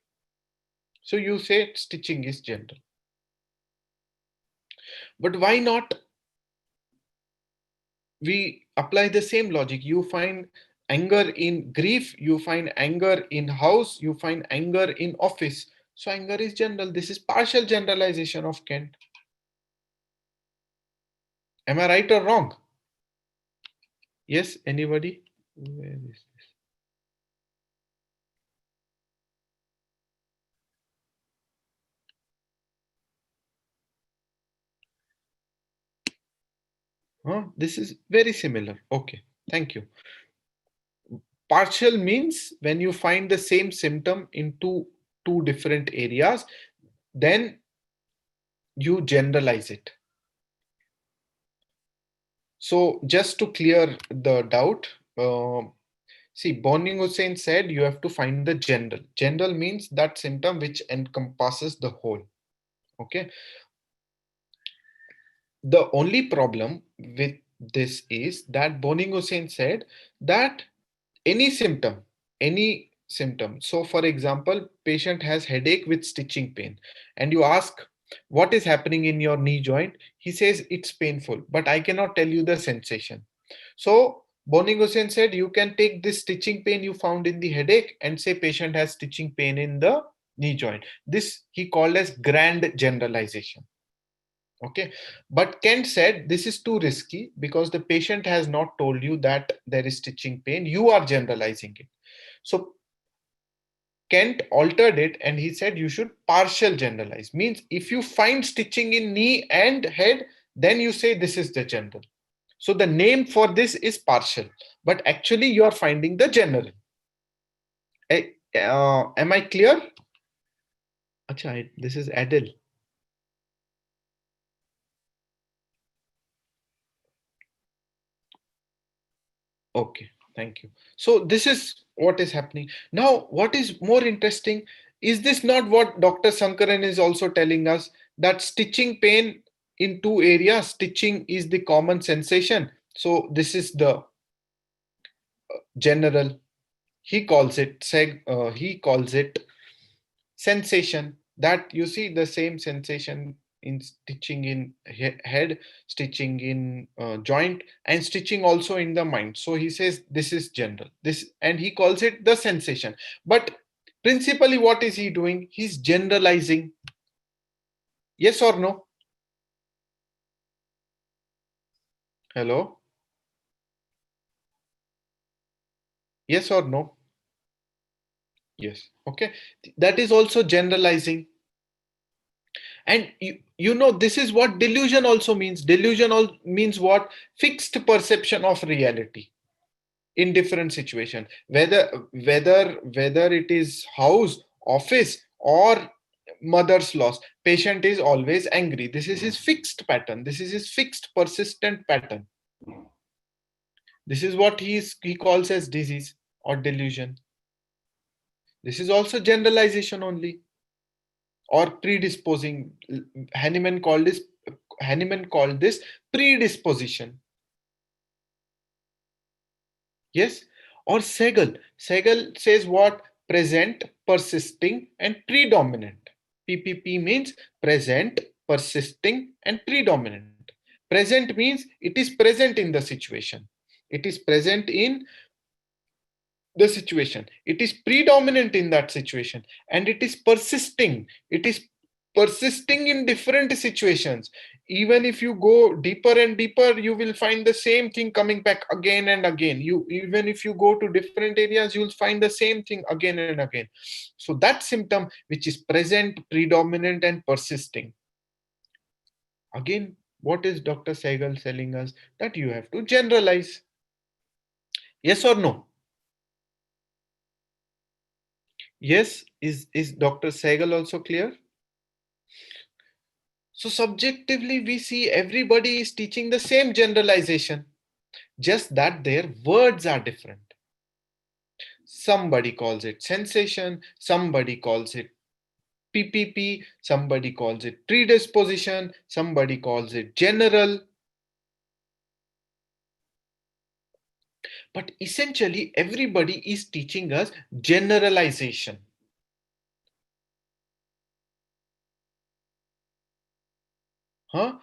So you say stitching is general. But why not we apply the same logic? You find anger in grief, you find anger in house, you find anger in office. So anger is general. This is partial generalization of Kent. Am I right or wrong? Yes, anybody? Where is this? Huh? This is very similar. Okay, thank you. Partial means when you find the same symptom in two different areas, then you generalize it. So just to clear the doubt, see, Boning Hussein said you have to find the general. General means that symptom which encompasses the whole. Okay. The only problem with this is that Boning Hussein said that any symptom, any symptom. So for example, patient has headache with stitching pain, and you ask what is happening in your knee joint. He says it's painful, but I cannot tell you the sensation. So Boning Hussein said you can take this stitching pain you found in the headache and say patient has stitching pain in the knee joint. This he called as grand generalization. Okay, but Kent said this is too risky because the patient has not told you that there is stitching pain. You are generalizing it. So Kent altered it and he said you should partial generalize. Means if you find stitching in knee and head, then you say this is the general. So the name for this is partial, but actually you are finding the general. Am I clear? Acha, this is Adil. Okay, thank you. So this is what is happening. Now, what is more interesting, is this not what Dr. Sankaran is also telling us, that stitching pain in two areas, stitching is the common sensation. So this is the general. He calls it sensation. That you see the same sensation in stitching in head, stitching in joint, and stitching also in the mind. So he says this is general, this, and he calls it the sensation. But principally what is he doing? He's generalizing. Yes or no? Hello? Yes or no? Yes. Okay, that is also generalizing. And you know, this is what delusion also means. Delusion means what? Fixed perception of reality in different situation, whether it is house, office, or mother's loss, patient is always angry. This is his fixed pattern, this is his fixed persistent pattern. This is what he calls as disease or delusion. This is also generalization only, or predisposing. Hanneman called this predisposition. Yes. Or Segal says what? Present, persisting, and predominant. PPP means present, persisting, and predominant. Present means it is present in the situation. It is present in the situation. It is predominant in that situation, and it is persisting. It is persisting in different situations. Even if you go deeper and deeper, you will find the same thing coming back again and again. You even if you go to different areas, you'll find the same thing again and again. So that symptom which is present, predominant, and persisting, again, what is Dr. Sehgal telling us? That you have to generalize. Yes or no? Yes, is Dr. Sehgal also clear? So subjectively, we see everybody is teaching the same generalization, just that their words are different. Somebody calls it sensation, somebody calls it PPP, somebody calls it predisposition, somebody calls it general. But essentially, everybody is teaching us generalization. Huh?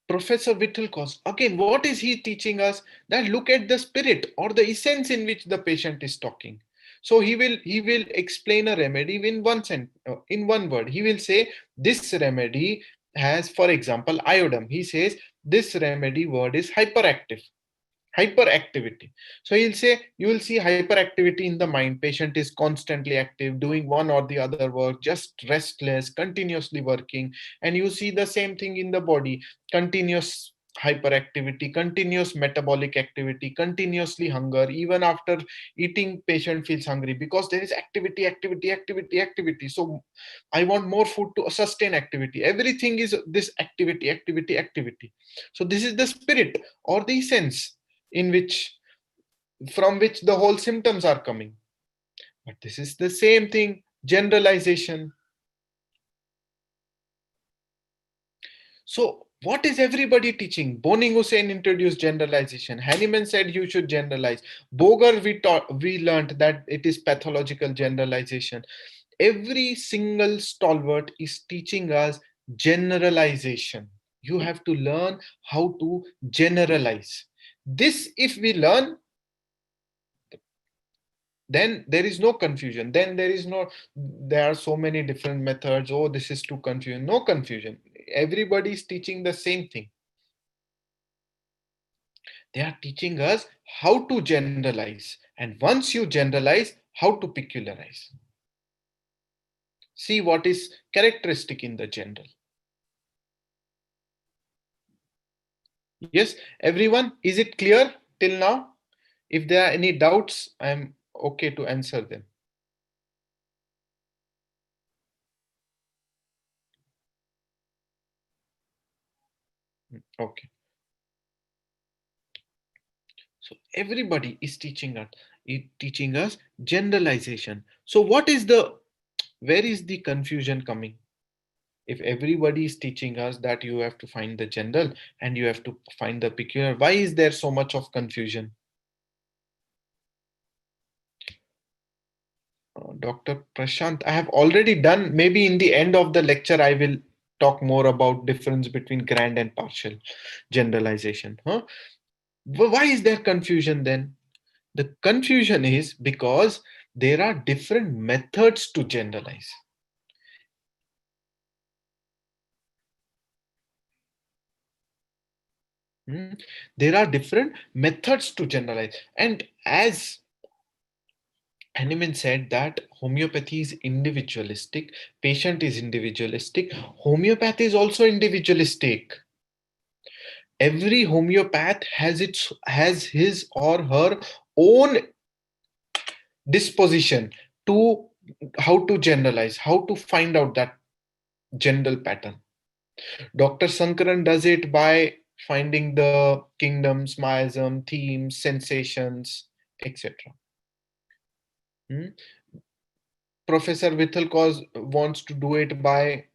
Professor Vittelkos, again, what is he teaching us? That look at the spirit or the essence in which the patient is talking. So he will explain a remedy in one word. He will say this remedy has, for example, iodine. He says this remedy word is hyperactive. Hyperactivity. So he'll say you will see hyperactivity in the mind. Patient is constantly active, doing one or the other work, just restless, continuously working. And you see the same thing in the body: continuous hyperactivity, continuous metabolic activity, continuously hunger. Even after eating, patient feels hungry because there is activity. So I want more food to sustain activity. Everything is this activity. So this is the spirit or the sense in which, from which the whole symptoms are coming. But this is the same thing, generalization. So what is everybody teaching? Boning Hussein introduced generalization. Hahnemann said you should generalize. Boger, we learned that it is pathological generalization. Every single stalwart is teaching us generalization. You have to learn how to generalize. This, if we learn, Then there is no confusion. Then there is no, there are so many different methods. Oh, this is too confusing. No confusion. Everybody is teaching the same thing. They are teaching us how to generalize. And once you generalize, how to peculiarize. See what is characteristic in the general. Yes, everyone, is it clear till now? If there are any doubts, I am okay to answer them. Okay. So everybody is teaching us generalization. So what is the, where is the confusion coming? If everybody is teaching us that you have to find the general and you have to find the peculiar, why is there so much of confusion? Dr. Prashant, I have already done, maybe in the end of the lecture, I will talk more about difference between grand and partial generalization. Huh? Why is there confusion then? The confusion is because there are different methods to generalize. Hmm? There are different methods to generalize. And as Hahnemann said that homeopathy is individualistic, patient is individualistic, homeopathy is also individualistic. Every homeopath has his or her own disposition to how to generalize, how to find out that general pattern. Dr. Sankaran does it by finding the kingdoms, miasm, themes, sensations, etc. Hmm? Professor Vithalkos wants to do it by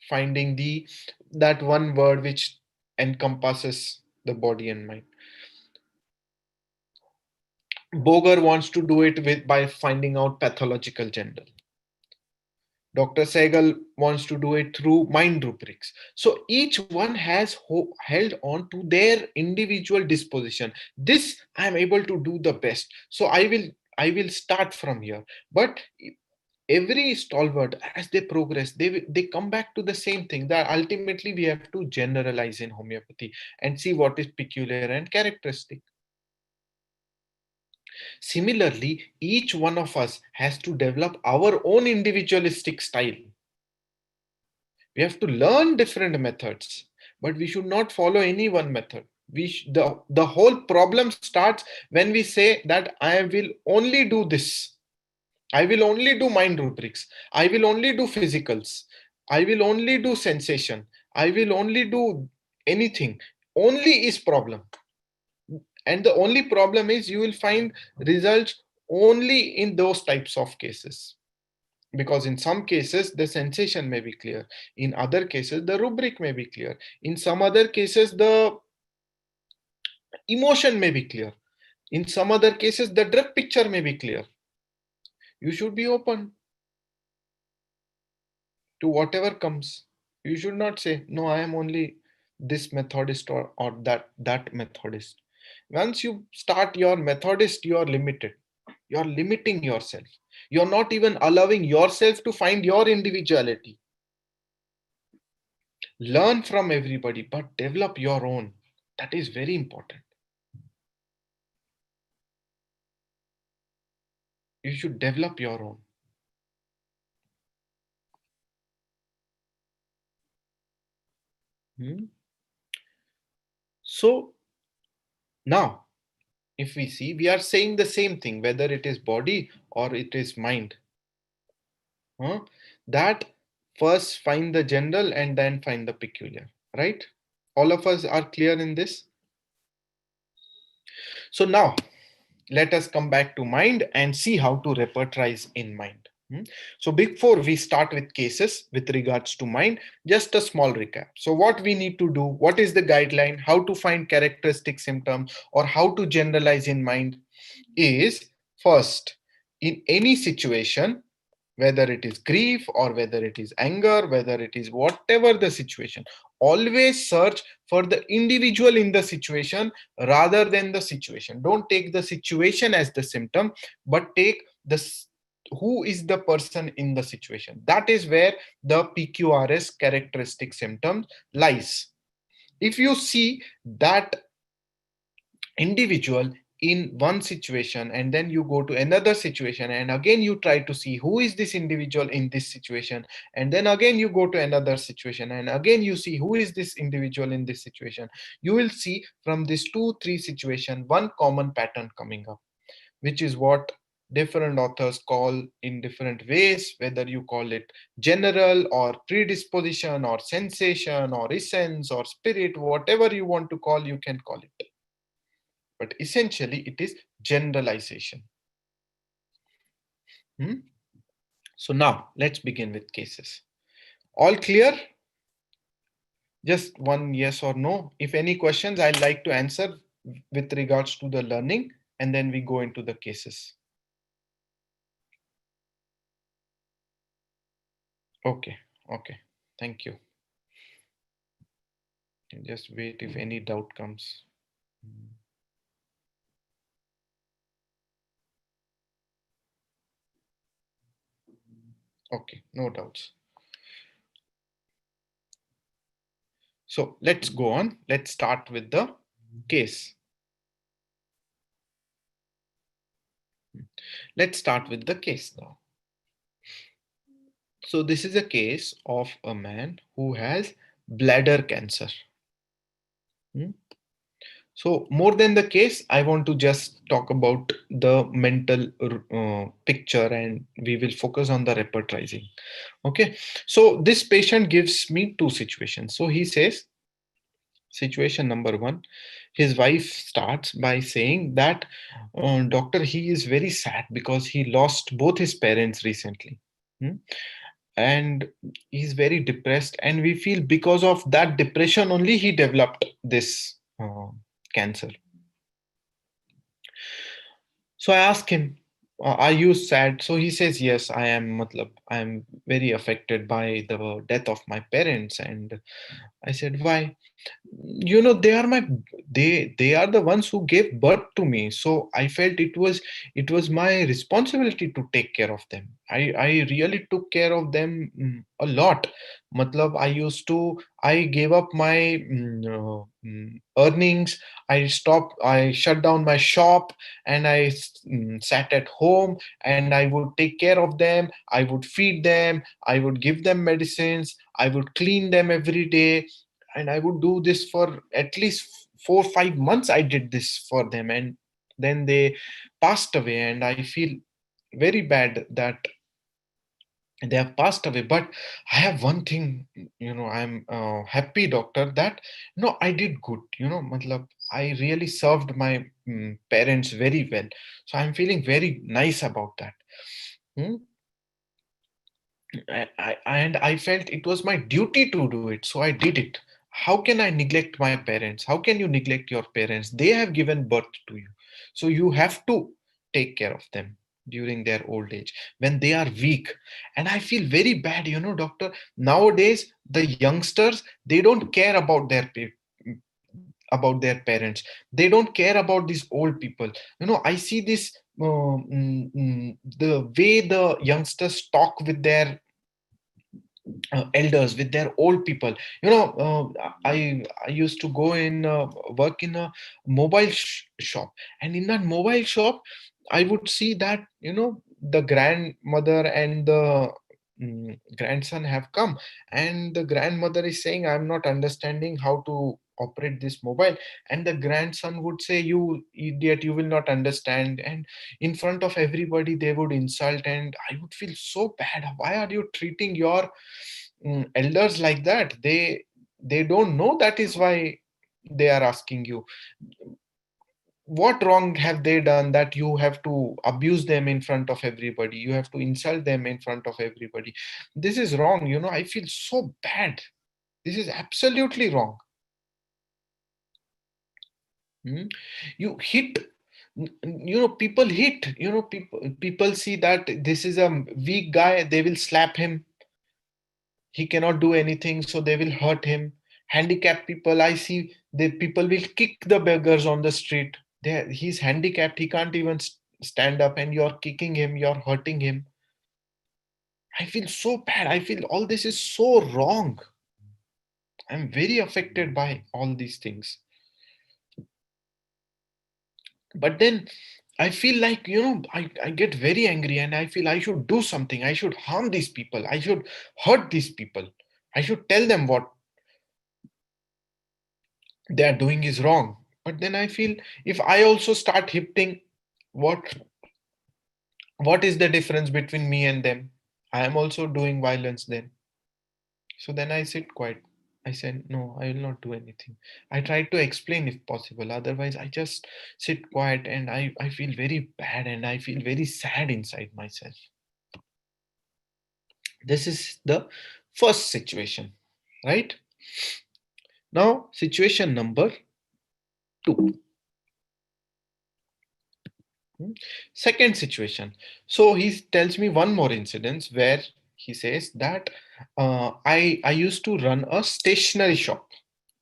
finding the that one word which encompasses the body and mind. Boger wants to do it with by finding out pathological gender. Dr. Sehgal wants to do it through mind rubrics. So each one has held on to their individual disposition. This I am able to do the best. So I will start from here. But every stalwart, as they progress, they come back to the same thing, that ultimately we have to generalize in homeopathy and see what is peculiar and characteristic. Similarly, each one of us has to develop our own individualistic style. We have to learn different methods, but we should not follow any one method. The whole problem starts when we say that I will only do this. I will only do mind rubrics. I will only do physicals. I will only do sensation. I will only do anything. Only is problem. And the only problem is you will find results only in those types of cases. Because in some cases, the sensation may be clear. In other cases, the rubric may be clear. In some other cases, the emotion may be clear. In some other cases, the drug picture may be clear. You should be open to whatever comes. You should not say, no, I am only this Methodist or that Methodist. Once you start your Methodist, you are limited. You are limiting yourself. You're not even allowing yourself to find your individuality. Learn from everybody, but develop your own. That is very important. You should develop your own. Hmm? So now, if we see, we are saying the same thing, whether it is body or it is mind. Huh? That first find the general and then find the peculiar, right? All of us are clear in this. So now let us come back to mind and see how to repertorize in mind. So before we start with cases with regards to mind, just a small recap. So what we need to do, what is the guideline, how to find characteristic symptoms or how to generalize in mind is, first, in any situation, whether it is grief or whether it is anger, whether it is whatever the situation. Always search for the individual in the situation rather than the situation. Don't take the situation as the symptom, but take the who is the person in the situation. That is where the PQRS characteristic symptom lies. If you see that individual in one situation and then you go to another situation and again you try to see who is this individual in this situation, and then again you go to another situation and again you see who is this individual in this situation, you will see from this two three situation one common pattern coming up, which is what different authors call in different ways, whether you call it general or predisposition or sensation or essence or spirit, whatever you want to call, you can call it, but essentially it is generalization. Hmm? So now let's begin with cases. All clear? Just one yes or no. If any questions, I'd like to answer with regards to the learning, and then we go into the cases. Okay, okay. Thank you. Just wait if any doubt comes. Okay, no doubts. So let's go on. Let's start with the case. Let's start with the case now. So this is a case of a man who has bladder cancer. Hmm? So more than the case, I want to just talk about the mental picture, and we will focus on the repertorizing. Okay. So this patient gives me two situations. So he says, situation number one, his wife starts by saying that, doctor, he is very sad because he lost both his parents recently. Hmm? And he's very depressed, and we feel because of that depression only he developed this cancer. So I ask him, are you sad? So he says, yes, I am. Matlab, I am very affected by the death of my parents. And I said, why? You know, they are the ones who gave birth to me. So I felt it was my responsibility to take care of them. I really took care of them a lot. Matlab, I gave up my earnings. I shut down my shop, and I sat at home, and I would take care of them. I would feed them, I would give them medicines, I would clean them every day, and I would do this for at least 4 5 months. I did this for them, and then they passed away, and I feel very bad that they have passed away. But I have one thing, I'm happy, doctor, that I did good. Matlab, I really served my parents very well, so I'm feeling very nice about that. Hmm? And I felt it was my duty to do it, so I did it. How can I neglect my parents? How can you neglect your parents? They have given birth to you, so you have to take care of them during their old age when they are weak. And I feel very bad, doctor. Nowadays the youngsters, they don't care about their parents. They don't care about these old people. I see this, the way the youngsters talk with their elders, with their old people. I used to go in work in a mobile shop, and in that mobile shop I would see that the grandmother and the grandson have come, and the grandmother is saying, I'm not understanding how to operate this mobile, and the grandson would say, you idiot, you will not understand, and in front of everybody they would insult, and I would feel so bad. Why are you treating your elders like that? They don't know, that is why they are asking you. What wrong have they done that you have to abuse them in front of everybody, you have to insult them in front of everybody? This is wrong. I feel so bad. This is absolutely wrong. Hmm? You hit People hit, people see that this is a weak guy, they will slap him. He cannot do anything, so they will hurt him. Handicapped people, I see, the people will kick the beggars on the street. He's handicapped, he can't even stand up, and you're kicking him, you're hurting him. I feel so bad, I feel all this is so wrong. I'm very affected by all these things. But then I feel like, I get very angry, and I feel I should do something, I should harm these people, I should hurt these people, I should tell them what they are doing is wrong. But then I feel, if I also start hitting, what what is the difference between me and them? I am also doing violence then. So then I sit quiet. I said, no, I will not do anything. I tried to explain if possible. Otherwise, I just sit quiet, and I feel very bad, and I feel very sad inside myself. This is the first situation, right? Now, situation number two. Second situation. So he tells me one more incident where he says that I used to run a stationery shop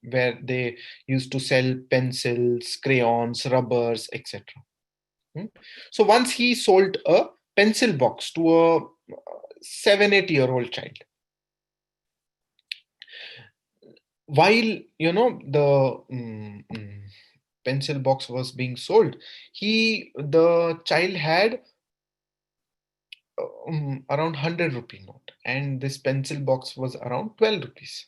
where they used to sell pencils, crayons, rubbers, etc. Hmm. So once he sold a pencil box to a 7 8 year old child. While the pencil box was being sold, the child had around 100 rupee note, and this pencil box was around 12 rupees.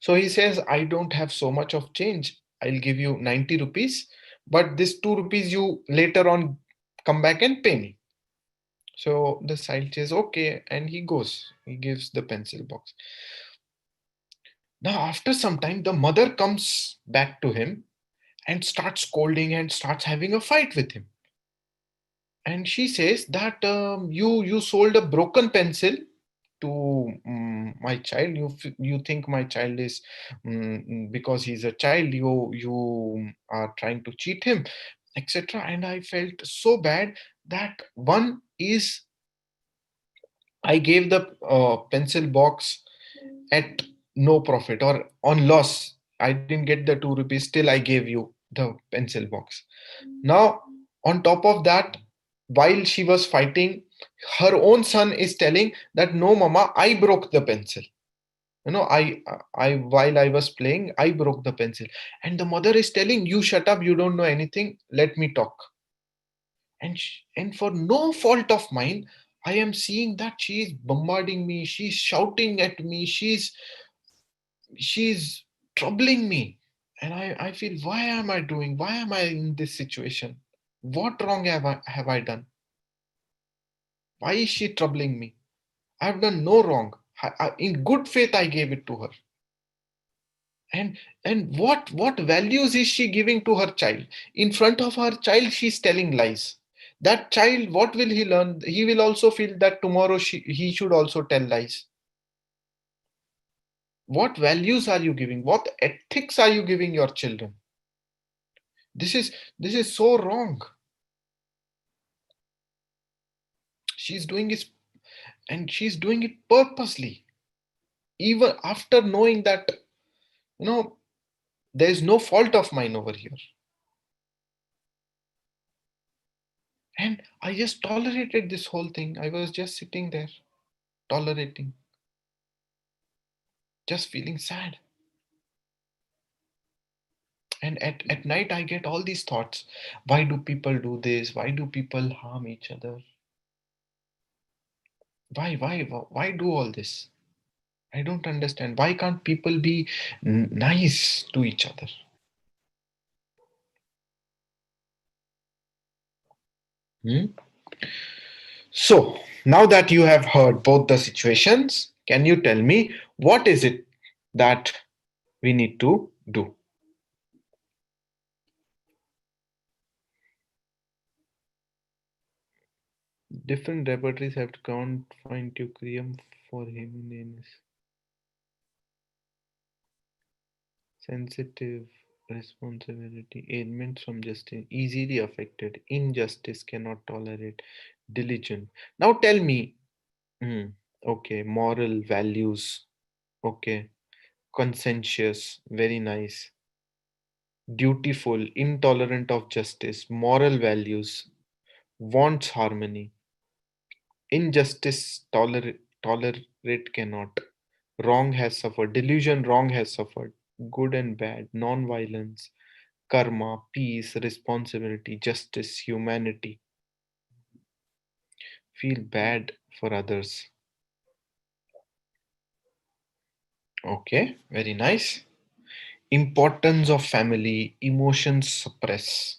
So he says, I don't have so much of change, I'll give you 90 rupees, but this 2 rupees you later on come back and pay me. So the child says okay, and he gives the pencil box. Now after some time, the mother comes back to him and starts scolding and starts having a fight with him. And she says that you sold a broken pencil to my child. You think my child is because he's a child, you are trying to cheat him, etc. And I felt so bad that one is, I gave the pencil box at no profit or on loss. I didn't get the 2 rupees, still I gave you the pencil box. Now, on top of that, while she was fighting, her own son is telling that no, mama, I broke the pencil. I while I was playing, I broke the pencil. And the mother is telling, you shut up, you don't know anything, let me talk. And for no fault of mine, I am seeing that she is bombarding me, she's shouting at me, she's troubling me. And I feel, why am I in this situation? What wrong have I done? Why is she troubling me? I've done no wrong. In good faith, I gave it to her. And what values is she giving to her child? In front of her child, she's telling lies. That child, what will he learn? He will also feel that tomorrow he should also tell lies. What values are you giving? What ethics are you giving your children? This is this is so wrong. She's doing it, and she's doing it purposely, even after knowing that you know there is no fault of mine over here. And I just tolerated this whole thing. I was just sitting there, tolerating, just feeling sad. And at night, I get all these thoughts. Why do people do this? Why do people harm each other? Why do all this? I don't understand. Why can't people be nice to each other? Hmm? So, now that you have heard both the situations, can you tell me what is it that we need to do? Different repertories have to count fine tucrium for him in sensitive. responsibility, ailments from justice, easily affected, injustice, cannot tolerate, diligent. Now tell me, hmm, okay, moral values, okay, conscientious, very nice, dutiful, intolerant of justice, moral values, wants harmony, injustice, tolerate cannot, wrong has suffered, delusion, wrong has suffered, good and bad, non-violence, karma, peace, responsibility, justice, humanity, feel bad for others. Okay, very nice. Importance of family, emotions suppress.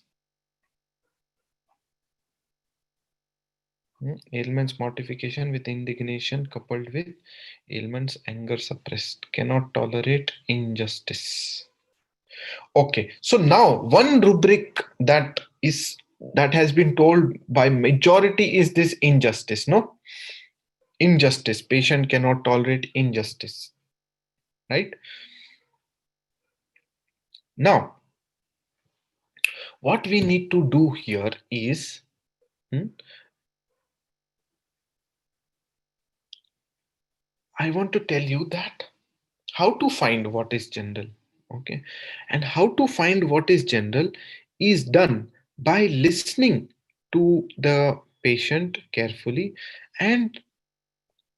Ailments, mortification with indignation coupled with ailments, anger suppressed. Cannot tolerate injustice. Okay, so now one rubric that has been told by majority is this injustice, no? Injustice. Patient cannot tolerate injustice, right? Now, what we need to do here is hmm, I want to tell you that how to find what is general, okay, and how to find what is general is done by listening to the patient carefully and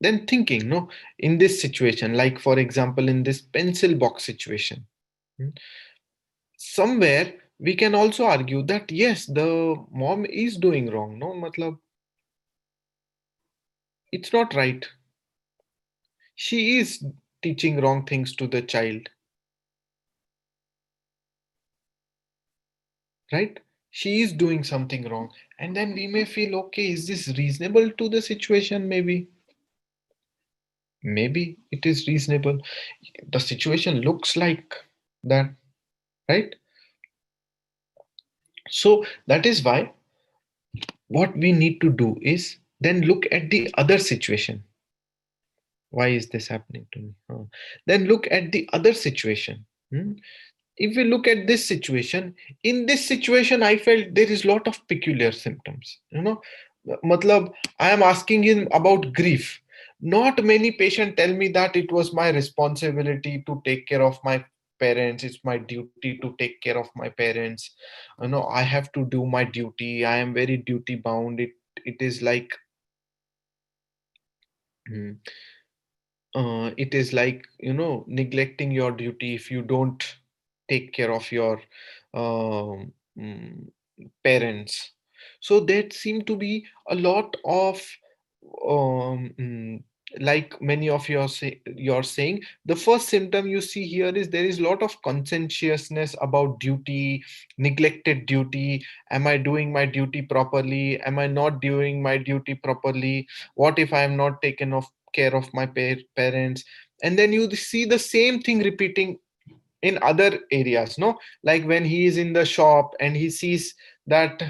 then thinking, no, in this situation, like for example in this pencil box situation, hmm, somewhere we can also argue that yes, the mom is doing wrong, no matlab it's not right, she is teaching wrong things to the child, right? She is doing something wrong. And then we may feel, okay, is this reasonable to the situation? Maybe it is reasonable. The situation looks like that, right? So that is why what we need to do is then look at the other situation. Why is this happening to me? Then look at the other situation. Hmm? If we look at this situation, in this situation I felt there is lot of peculiar symptoms, matlab I am asking him about grief. Not many patients tell me that it was my responsibility to take care of my parents, it's my duty to take care of my parents, I have to do my duty, I am very duty bound. It is like hmm, it is like neglecting your duty if you don't take care of your um, mm, parents. So there seem to be a lot of um, mm, like many of you're saying, the first symptom you see here is there is a lot of conscientiousness about duty, neglected duty. Am I doing my duty properly? Am I not doing my duty properly? What if I am not taken of care of my parents? And then you see the same thing repeating in other areas, no, like when he is in the shop and he sees that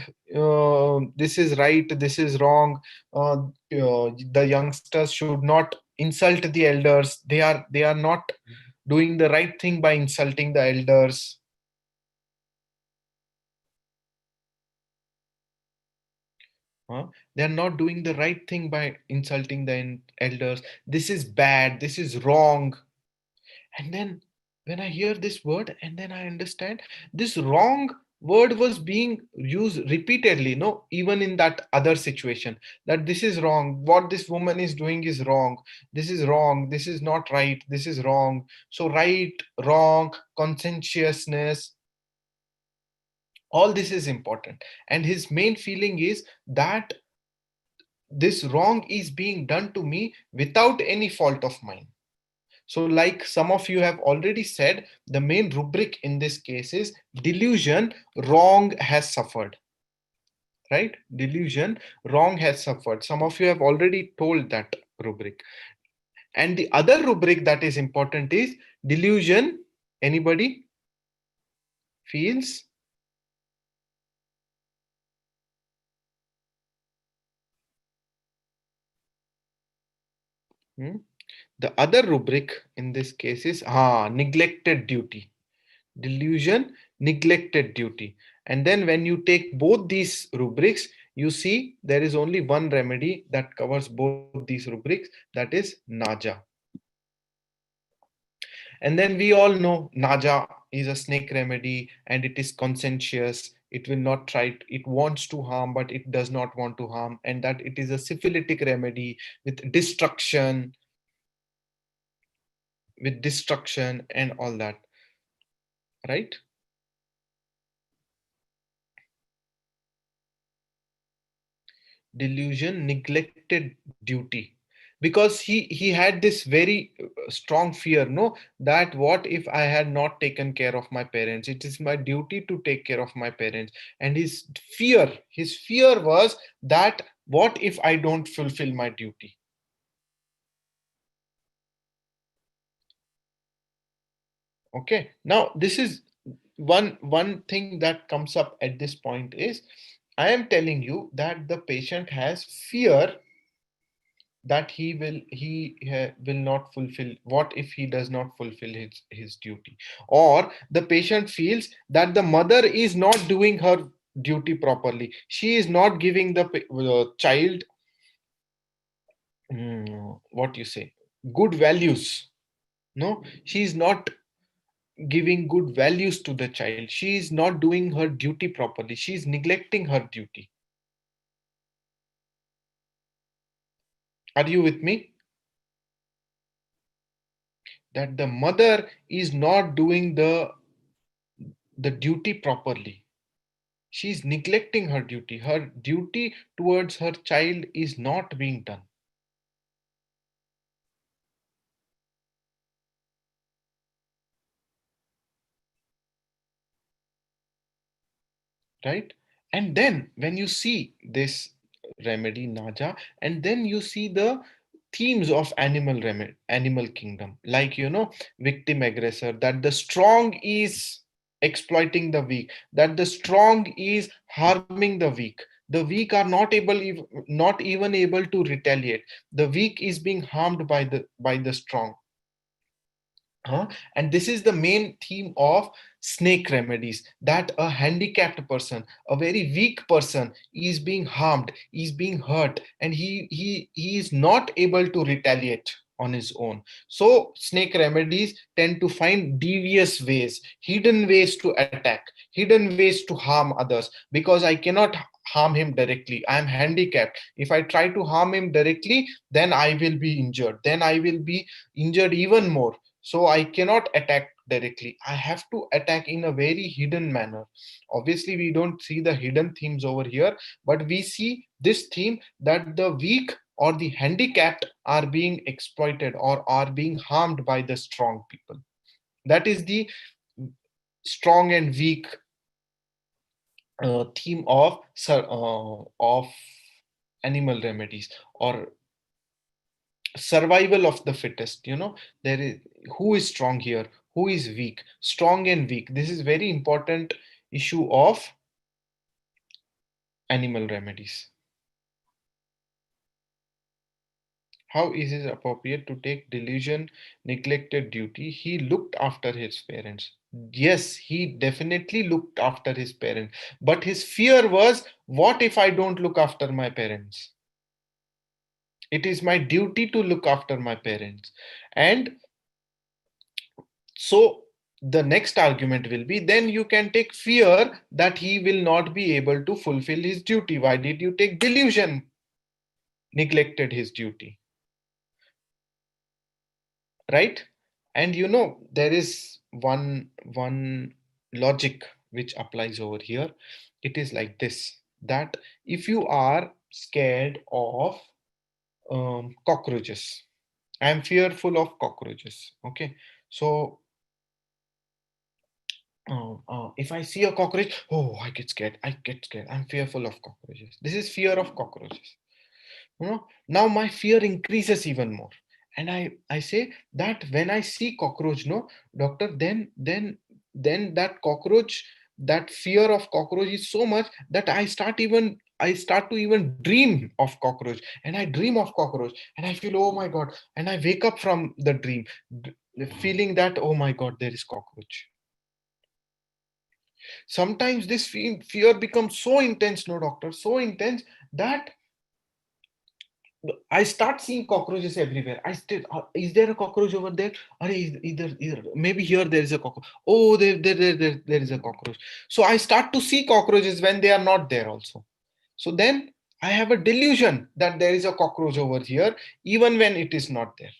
this is right, this is wrong, the youngsters should not insult the elders, they are not doing the right thing by insulting the elders. They are not doing the right thing by insulting the elders, this is bad, this is wrong. And then when I hear this word and then I understand this wrong word was being used repeatedly, no, even in that other situation, that this is wrong, what this woman is doing is wrong, this is wrong, this is not right, this is wrong. So right, wrong, conscientiousness, all this is important. And his main feeling is that this wrong is being done to me without any fault of mine. So, like some of you have already said, the main rubric in this case is delusion, wrong has suffered, right? Delusion, wrong has suffered. Some of you have already told that rubric. And the other rubric that is important is delusion. Anybody feels? Hmm? The other rubric in this case is neglected duty. Delusion, neglected duty. And then when you take both these rubrics, you see there is only one remedy that covers both these rubrics, that is naja. And then we all know naja is a snake remedy, and it is conscientious. It will not try, it wants to harm, but it does not want to harm. And that it is a syphilitic remedy with destruction and all that, right? Delusion, neglected duty, because he had this very strong fear, no, that what if I had not taken care of my parents, it is my duty to take care of my parents. And his fear was that what if I don't fulfill my duty. Okay, now this is one thing that comes up at this point is, I am telling you that the patient has fear that will not fulfill, what if he does not fulfill his duty, or the patient feels that the mother is not doing her duty properly, she is not giving the child, what you say, good values. No, she is not giving good values to the child, she is not doing her duty properly, she is neglecting her duty. Are you with me? That the mother is not doing the duty properly, she is neglecting her duty, her duty towards her child is not being done, right? And then when you see this remedy naja, and then you see the themes of animal kingdom, like, victim aggressor, that the strong is exploiting the weak, that the strong is harming the weak, the weak are not even able to retaliate, the weak is being harmed by the strong. Huh? And this is the main theme of snake remedies, that a handicapped person, a very weak person, is being harmed, is being hurt, and he is not able to retaliate on his own. So snake remedies tend to find devious ways, hidden ways to attack, hidden ways to harm others, because I cannot harm him directly, I am handicapped. If I try to harm him directly, then I will be injured, then I will be injured even more. So I cannot attack directly, I have to attack in a very hidden manner. Obviously we don't see the hidden themes over here, but we see this theme, that the weak or the handicapped are being exploited or are being harmed by the strong people. That is the strong and weak theme of animal remedies, or survival of the fittest. There is, who is strong here, who is weak, strong and weak, this is very important issue of animal remedies. How is it appropriate to take delusion, neglected duty? He looked after his parents. Yes, he definitely looked after his parents, but his fear was, what if I don't look after my parents? It is my duty to look after my parents. And so the next argument will be, then you can take fear that he will not be able to fulfill his duty. Why did you take delusion, neglected his duty, right? And there is one logic which applies over here. It is like this, that if you are scared of cockroaches, I am fearful of cockroaches. Okay, so if I see a cockroach, oh, I get scared. I get scared. I'm fearful of cockroaches. This is fear of cockroaches. Now my fear increases even more, and I say that when I see cockroach, no, doctor, then that cockroach, that fear of cockroach is so much that I start to even dream of cockroach, and I dream of cockroach, and I feel, oh my god, and I wake up from the dream, feeling that, oh my god, there is cockroach. Sometimes this fear becomes so intense, no doctor, so intense that I start seeing cockroaches everywhere. I still, is there a cockroach over there? Either, maybe here there is a cockroach. Oh, there is a cockroach. So I start to see cockroaches when they are not there also. So then I have a delusion that there is a cockroach over here, even when it is not there.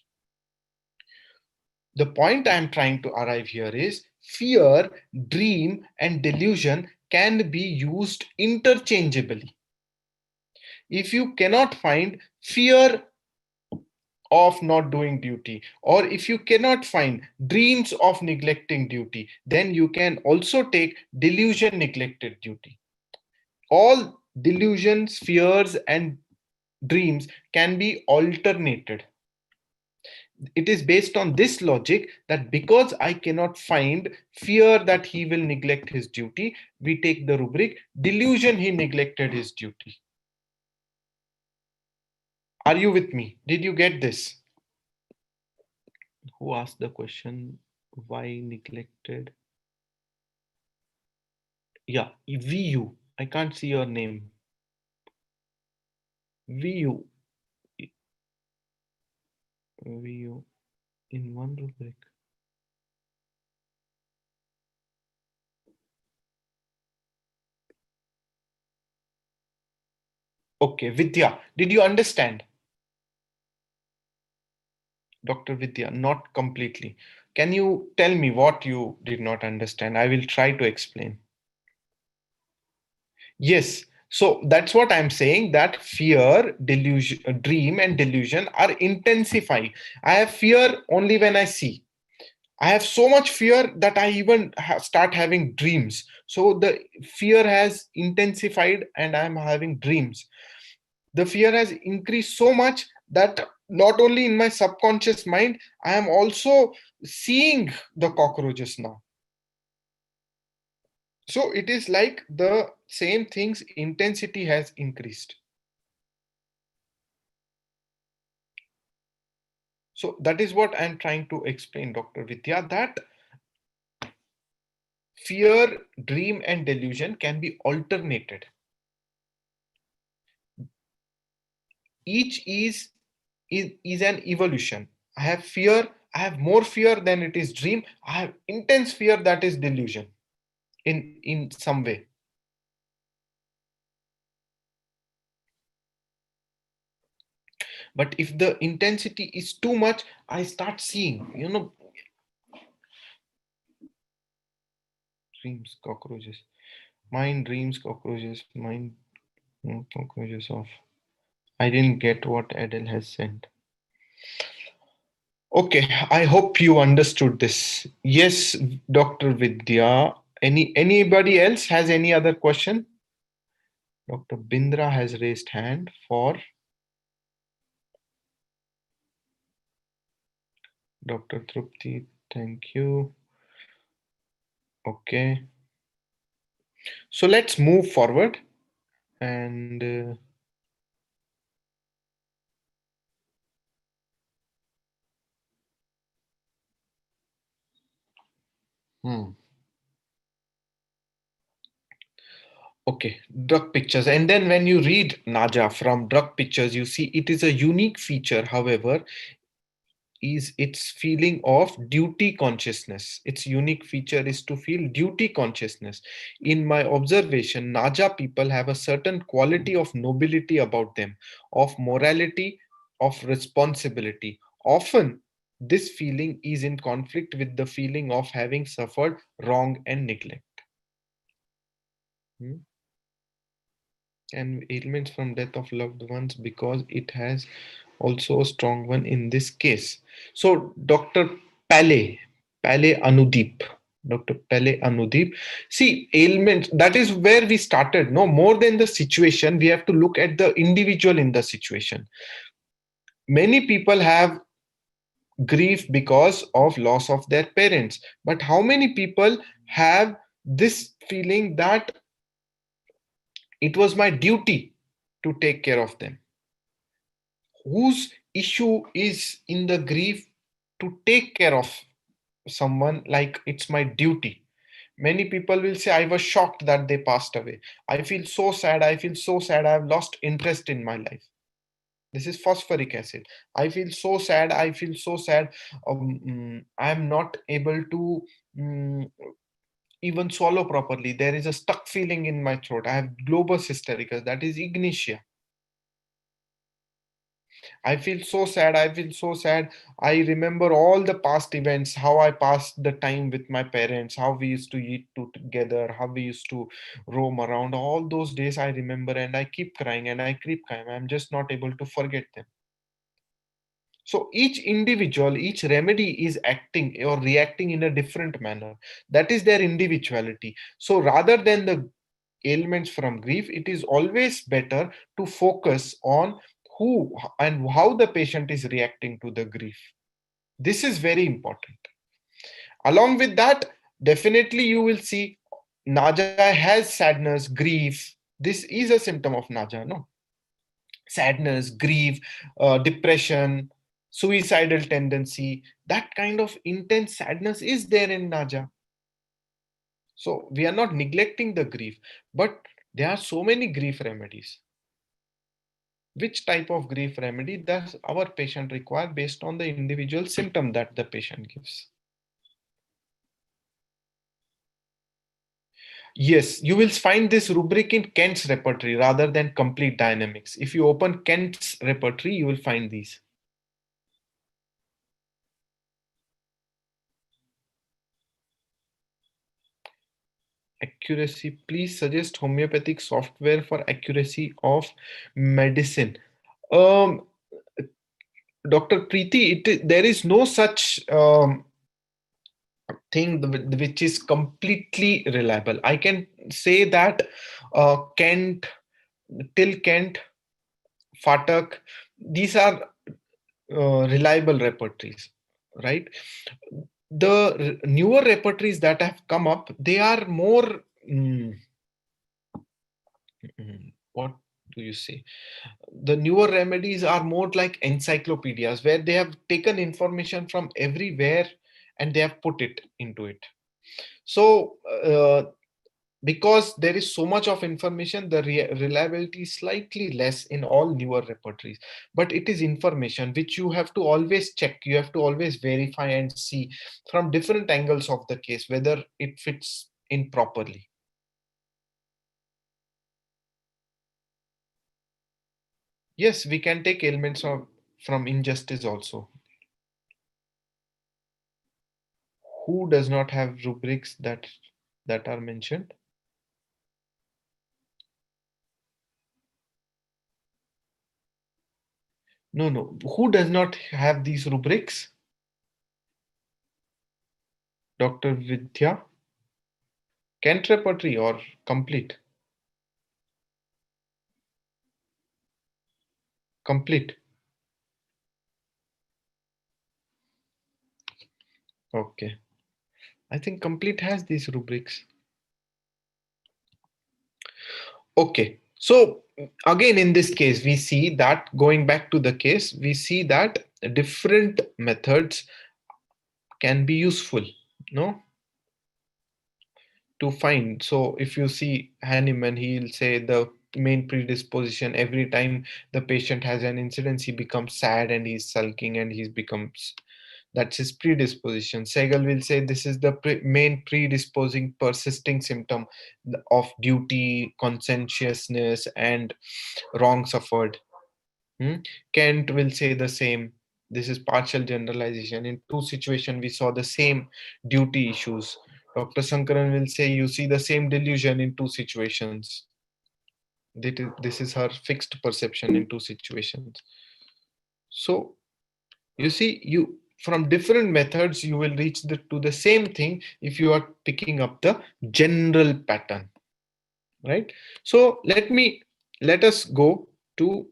The point I am trying to arrive here is fear, dream, and delusion can be used interchangeably. If you cannot find fear of not doing duty, or if you cannot find dreams of neglecting duty, then you can also take delusion neglected duty. All delusions, fears, and dreams can be alternated. It is based on this logic that because I cannot find fear that he will neglect his duty, we take the rubric delusion he neglected his duty. Are you with me? Did you get this? Who asked the question? Why neglected? Yeah, VU. I can't see your name. VU. VU in one rubric. Okay, Vidya, did you understand? Dr. Vidya, not completely. Can you tell me what you did not understand? I will try to explain. Yes. So that's what I'm saying, that fear, delusion, dream, and delusion are intensified. I have fear only when I see. I have so much fear that I even start having dreams. So the fear has intensified and I'm having dreams. The fear has increased so much that not only in my subconscious mind, I am also seeing the cockroaches now. So it is like the same thing's intensity has increased. So that is what I'm trying to explain, Dr. Vidya, that fear, dream, and delusion can be alternated. Each is an evolution. I have fear, I have more fear than it is dream. I have intense fear that is delusion in some way. But if the intensity is too much, I start seeing, dreams, cockroaches. Mind dreams, cockroaches, mind cockroaches off. I didn't get what Adele has sent. Okay, I hope you understood this. Yes, Dr. Vidya. Anybody else has any other question? Dr. Bindra has raised hand for Dr. Trupti. Thank you. Okay. So let's move forward and hmm. Okay, drug pictures. And then when you read Naja from drug pictures, you see it is a unique feature, however, is its feeling of duty consciousness. Its unique feature is to feel duty consciousness. In my observation, Naja people have a certain quality of nobility about them, of morality, of responsibility. Often, this feeling is in conflict with the feeling of having suffered wrong and neglect. Hmm? And ailments from death of loved ones, because it has also a strong one in this case. So Dr. Pale, Pale Anudeep, Dr. Pale Anudeep, see ailments, that is where we started. No more than the situation, we have to look at the individual in the situation. Many people have grief because of loss of their parents, but how many people have this feeling that it was my duty to take care of them? Whose issue is in the grief to take care of someone like it's my duty? Many people will say, I was shocked that they passed away. I feel so sad. I feel so sad. I have lost interest in my life. This is phosphoric acid. I feel so sad. I feel so sad. I am not able to mm, even swallow properly. There is a stuck feeling in my throat. I have globus hystericus. That is ignitia. I feel so sad. I feel so sad. I remember all the past events, how I passed the time with my parents, how we used to eat together, how we used to roam around. All those days I remember, and I keep crying and I keep crying. I'm just not able to forget them. So each individual, each remedy is acting or reacting in a different manner. That is their individuality. So rather than the ailments from grief, it is always better to focus on who and how the patient is reacting to the grief. This is very important. Along with that, definitely you will see Naja has sadness, grief. This is a symptom of Naja, no? Sadness, grief, depression, suicidal tendency. That kind of intense sadness is there in Naja. So we are not neglecting the grief, but there are so many grief remedies. Which type of grief remedy does our patient require based on the individual symptom that the patient gives? Yes, you will find this rubric in Kent's repertory rather than complete dynamics. If you open Kent's repertory, you will find these. Accuracy, please suggest homeopathic software for accuracy of medicine. Um, Dr. Preeti, there is no such thing which is completely reliable. I can say that Kent, till Kent, Fatak, these are reliable repertories, right? The newer repertories that have come up, they are more, what do you say? The newer remedies are more like encyclopedias where they have taken information from everywhere and they have put it into it. So, because there is so much of information, the reliability is slightly less in all newer repertories. But it is information which you have to always check, you have to always verify and see from different angles of the case whether it fits in properly. Yes, we can take ailments from injustice also. Who does not have rubrics that are mentioned? No, no. Who does not have these rubrics? Dr. Vidya? Kent repertory or complete? Complete. Okay. I think complete has these rubrics. Okay. So again, in this case, we see that going back to the case, we see that different methods can be useful, no, to find. So if you see Hahnemann, he'll say the main predisposition every time the patient has an incidence, he becomes sad and he's sulking and he becomes, that's his predisposition. Segal will say this is the main predisposing persisting symptom of duty, conscientiousness, and wrong suffered. Hmm? Kent will say the same. This is partial generalization. In two situations, we saw the same duty issues. Dr. Sankaran will say you see the same delusion in two situations. This is her fixed perception in two situations. So you see, you from different methods you will reach to the same thing if you are picking up the general pattern, right? So let us go to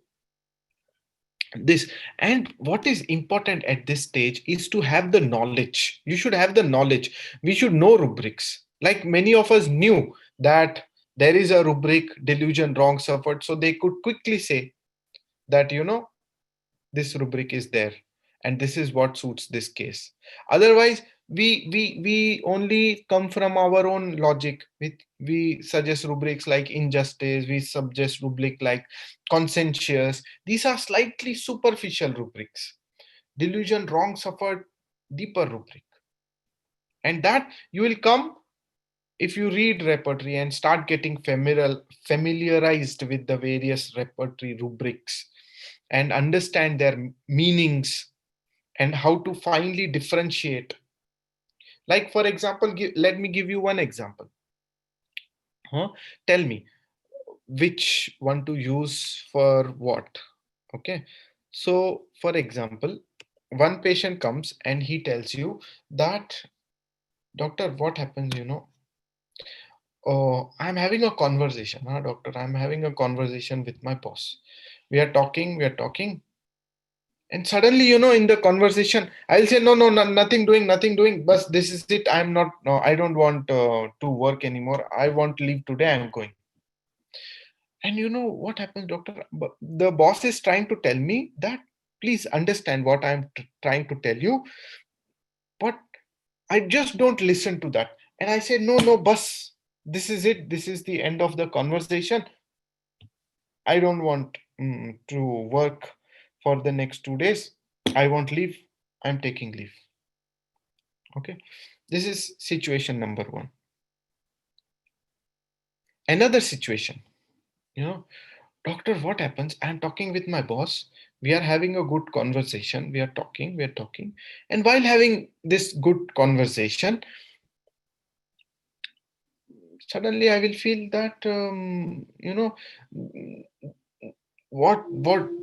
this. And what is important at this stage is to have the knowledge. You should have the knowledge. We should know rubrics. Like many of us knew that there is a rubric delusion wrong suffered, so they could quickly say that, this rubric is there and this is what suits this case. Otherwise, We only come from our own logic. We suggest rubrics like injustice, we suggest rubric like conscientious. These are slightly superficial rubrics. Delusion wrong suffered deeper rubric. And that you will come if you read repertory and start getting familiarized with the various repertory rubrics and understand their meanings and how to finally differentiate. Like, for example, let me give you one example. Huh? Tell me which one to use for what. Okay. So, for example, one patient comes and he tells you that, doctor, what happens, Oh, I'm having a conversation, huh, doctor? I'm having a conversation with my boss. We are talking, and suddenly, in the conversation, I'll say, no, no, no, nothing doing, nothing doing. But this is it. I'm not. No, I don't want to work anymore. I want to leave today. I'm going. And you know what happens, doctor? The boss is trying to tell me that please understand what I'm trying to tell you, but I just don't listen to that. And I say, no, no, boss. This is it. This is the end of the conversation. I don't want to work for the next 2 days. I want leave. I'm taking leave. Okay. This is situation number one. Another situation, you know, doctor, what happens? I'm talking with my boss. We are having a good conversation. We are talking. And while having this good conversation, suddenly I will feel that, what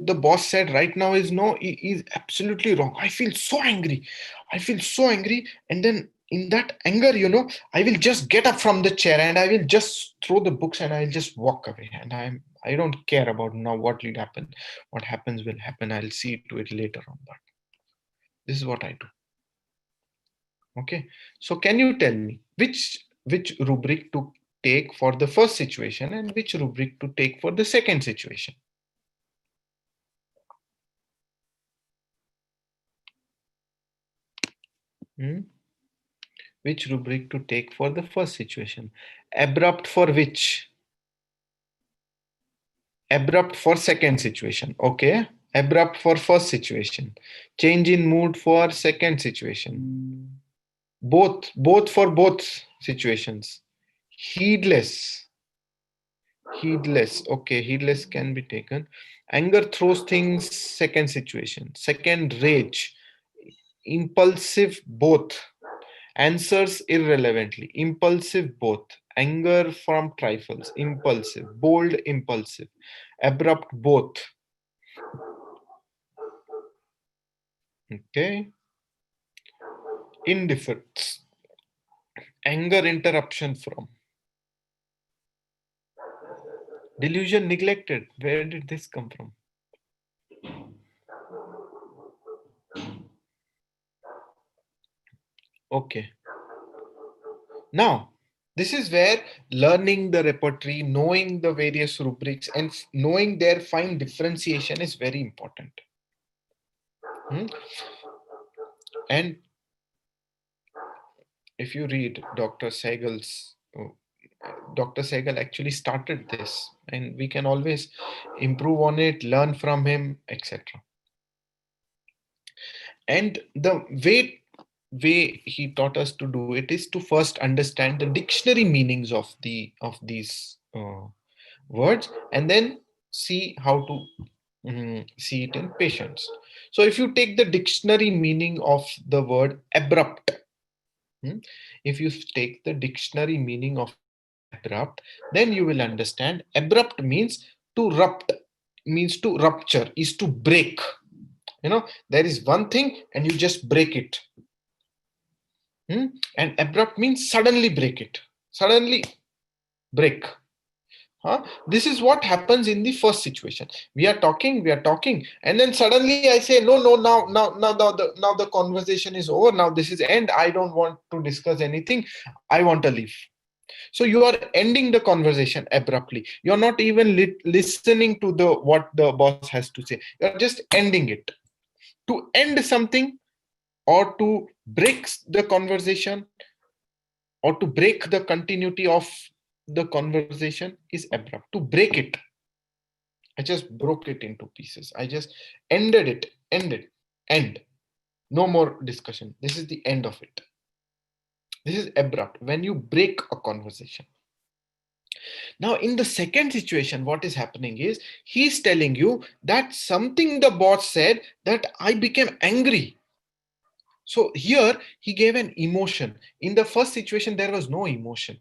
the boss said right now is no, is absolutely wrong. I feel so angry. I feel so angry. And then in that anger, I will just get up from the chair and I will just throw the books and I'll just walk away. And I don't care about now what will happen. What happens will happen. I'll see to it later on. But this is what I do. Okay. So can you tell me which rubric to take for the first situation and which rubric to take for the second situation? Hmm? Which rubric to take for the first situation? Abrupt for which? Abrupt for second situation. Okay. Abrupt for first situation. Change in mood for second situation. Both for both situations. Heedless. Heedless. Okay, heedless can be taken. Anger throws things, second situation. Second, rage. Impulsive, both. Answers irrelevantly. Impulsive, both. Anger from trifles. Impulsive. Bold, impulsive. Abrupt, both. Okay. Indifference. Anger interruption from. Delusion neglected. Where did this come from? Okay. Now, this is where learning the repertory, knowing the various rubrics, and knowing their fine differentiation is very important. Hmm? And if you read Dr. Segal's, Dr. Segal actually started this, and we can always improve on it, learn from him, etc. And the way he taught us to do it is to first understand the dictionary meanings of these words, and then see how to see it in patients. So if you take the dictionary meaning of the word abrupt, if you take the dictionary meaning of the word abrupt, then you will understand abrupt means to rupt, means to rupture, is to break. There is one thing and you just break it. And abrupt means suddenly break it, suddenly break. This is what happens in the first situation. We are talking, and then suddenly I say, no, no, now the conversation is over. Now this is end. I don't want to discuss anything. I want to leave. So you are ending the conversation abruptly. You're not even listening to the what the boss has to say. You're just ending it. To end something or to breaks the conversation or to break the continuity of the conversation is abrupt. To break it, I just broke it into pieces. I just ended, end. No more discussion. This is the end of it. This is abrupt when you break a conversation. Now, in the second situation, what is happening is he's telling you that something the boss said that I became angry. So here he gave an emotion. In the first situation, there was no emotion.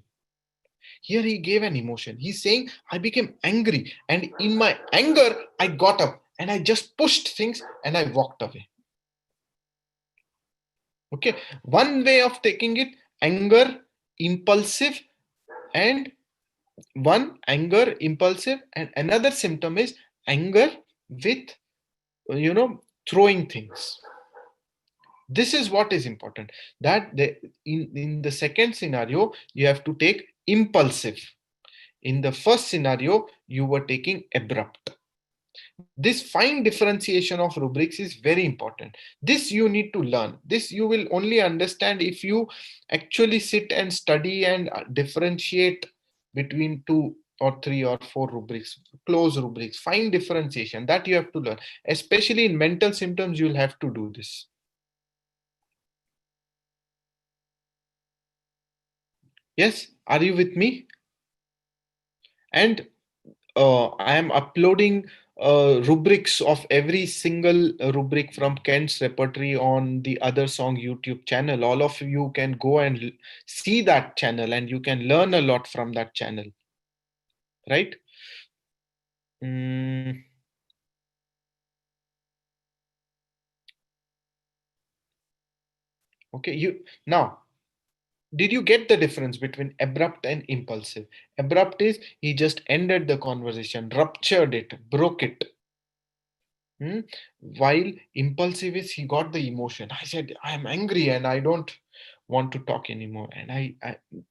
Here he gave an emotion. He's saying, I became angry. And in my anger, I got up and I just pushed things and I walked away. Okay. One way of taking it, anger, impulsive, and one anger, impulsive, and another symptom is anger with, throwing things. This is what is important, that in the second scenario you have to take impulsive. In the first scenario you were taking abrupt. This fine differentiation of rubrics is very important. This you need to learn. This you will only understand if you actually sit and study and differentiate between two or three or four rubrics, close rubrics, fine differentiation that you have to learn. Especially in mental symptoms, you'll have to do this. Yes, are you with me? And I am uploading rubrics of every single rubric from Kent's Repertory on the Other Song YouTube channel. All of you can go and see that channel and you can learn a lot from that channel, right? Mm, okay, you now. Did you get the difference between abrupt and impulsive? Abrupt is he just ended the conversation, ruptured it, broke it. Hmm? While impulsive is he got the emotion. I said, I am angry and I don't want to talk anymore. And I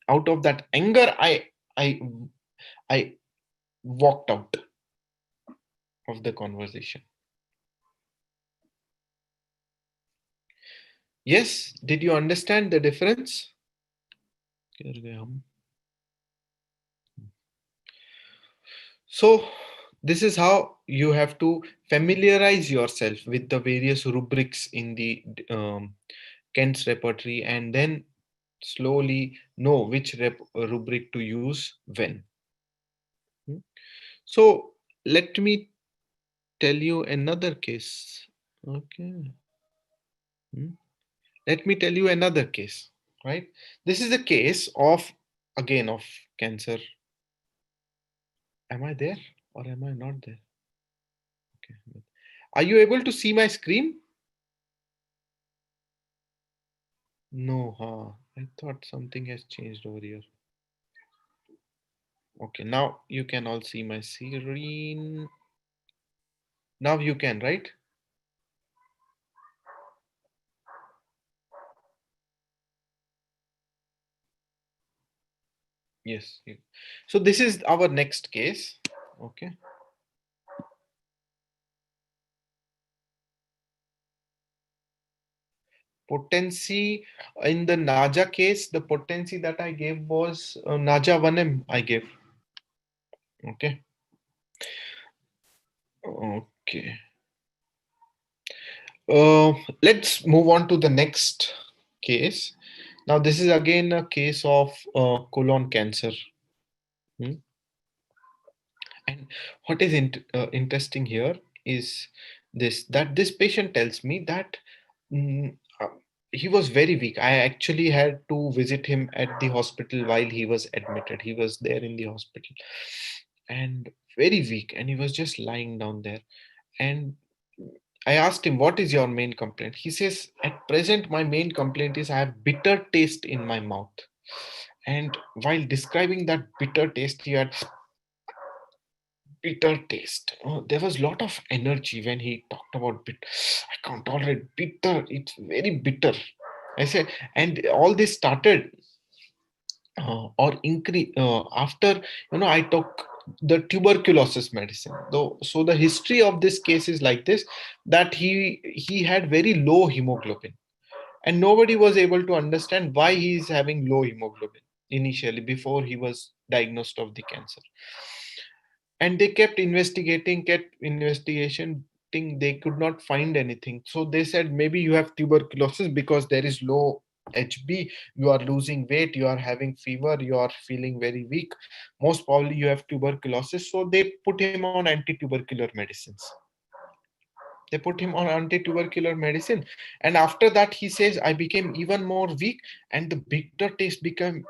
out of that anger, I I walked out of the conversation. Yes, did you understand the difference? So this is how you have to familiarize yourself with the various rubrics in the Kent's Repertory and then slowly know which rubric to use when. Hmm? So let me tell you another case. Okay. Hmm. Let me tell you another case, right? This is a case of, again, of cancer. Am I there or am I not there? Okay. Are you able to see my screen? No, huh? I thought something has changed over here. Okay, now you can all see my screen. Now you can, right? Yes. So this is our next case. Okay. Potency in the Naja case, the potency that I gave was Naja 1M I gave. Okay. Okay. Let's move on to the next case. Now, this is again a case of colon cancer. Hmm? And what is interesting here is this, that this patient tells me that mm, uh, he was very weak. I actually had to visit him at the hospital while he was admitted. He was there in the hospital and very weak, and he was just lying down there. And I asked him, what is your main complaint? He says, at present, my main complaint is I have bitter taste in my mouth. And while describing that bitter taste, he had bitter taste. Oh, there was a lot of energy when he talked about bit. I can't tolerate bitter. It's very bitter. I said, and all this started or increase after I took the tuberculosis medicine. Though, so the history of this case is like this: that he had very low hemoglobin, and nobody was able to understand why he is having low hemoglobin initially before he was diagnosed of the cancer. And they kept investigation, they could not find anything. So they said maybe you have tuberculosis because there is low HB, you are losing weight, you are having fever, you are feeling very weak, most probably you have tuberculosis. So they put him on anti-tubercular medicines. They put him on anti-tubercular medicine, and after that he says I became even more weak, and the bitter taste became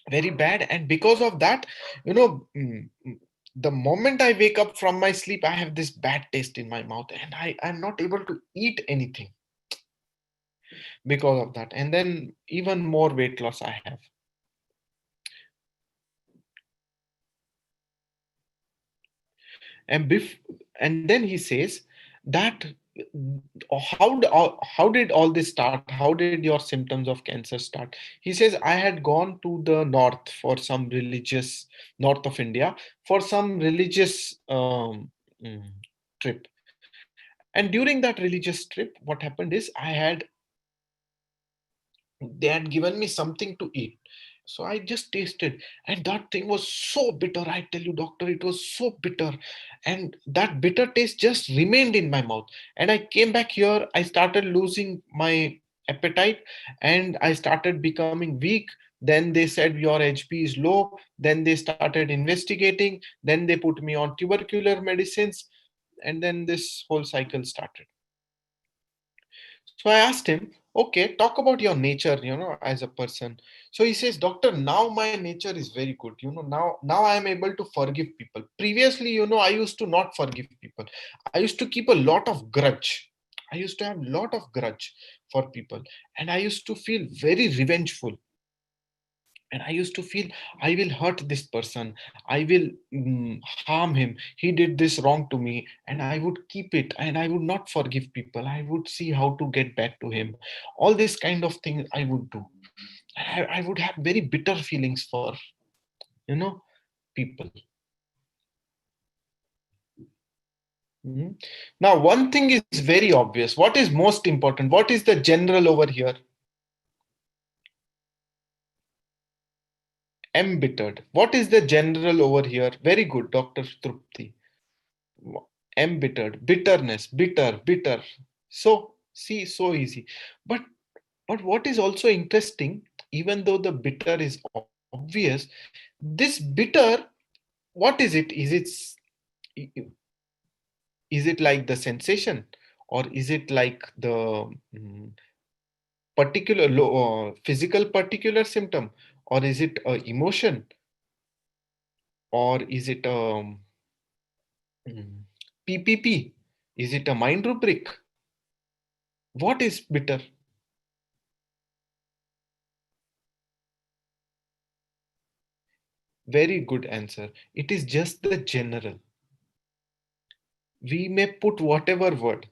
very bad. And because of that, the moment I wake up from my sleep, I have this bad taste in my mouth, and I'm not able to eat anything because of that. And then even more weight loss I have. And and then he says that how did all this start? How did your symptoms of cancer start? He says I had gone to the north for some religious, north of India, for some religious mm, trip. And during that religious trip, what happened is they had given me something to eat. So I just tasted, and that thing was so bitter. I tell you, doctor, it was so bitter. And that bitter taste just remained in my mouth. And I came back here, I started losing my appetite, and I started becoming weak. Then they said your HP is low. Then they started investigating. Then they put me on tubercular medicines. And then this whole cycle started. So I asked him, okay, talk about your nature, as a person. So he says, doctor, now my nature is very good. Now I am able to forgive people. Previously, I used to not forgive people. I used to keep a lot of grudge. I used to have a lot of grudge for people. And I used to feel very revengeful. And I used to feel I will hurt this person, I will harm him, he did this wrong to me, and I would keep it, and I would not forgive people. I would see how to get back to him. All this kind of thing I would do. I would have very bitter feelings for you know people. Mhm. Now one thing is very obvious. What is most important? What is the general over here? Embittered. What is the general over here? Very good, Dr. Trupti. Embittered, bitterness, bitter. So see, so easy. But what is also interesting, even though the bitter is obvious, this bitter, what is it? Is it like the sensation, or is it like the particular physical particular symptom, or is it a emotion, or is it mm, PPP? Is it a mind rubric? What is bitter? Very good answer. It is just the general. We may put whatever word.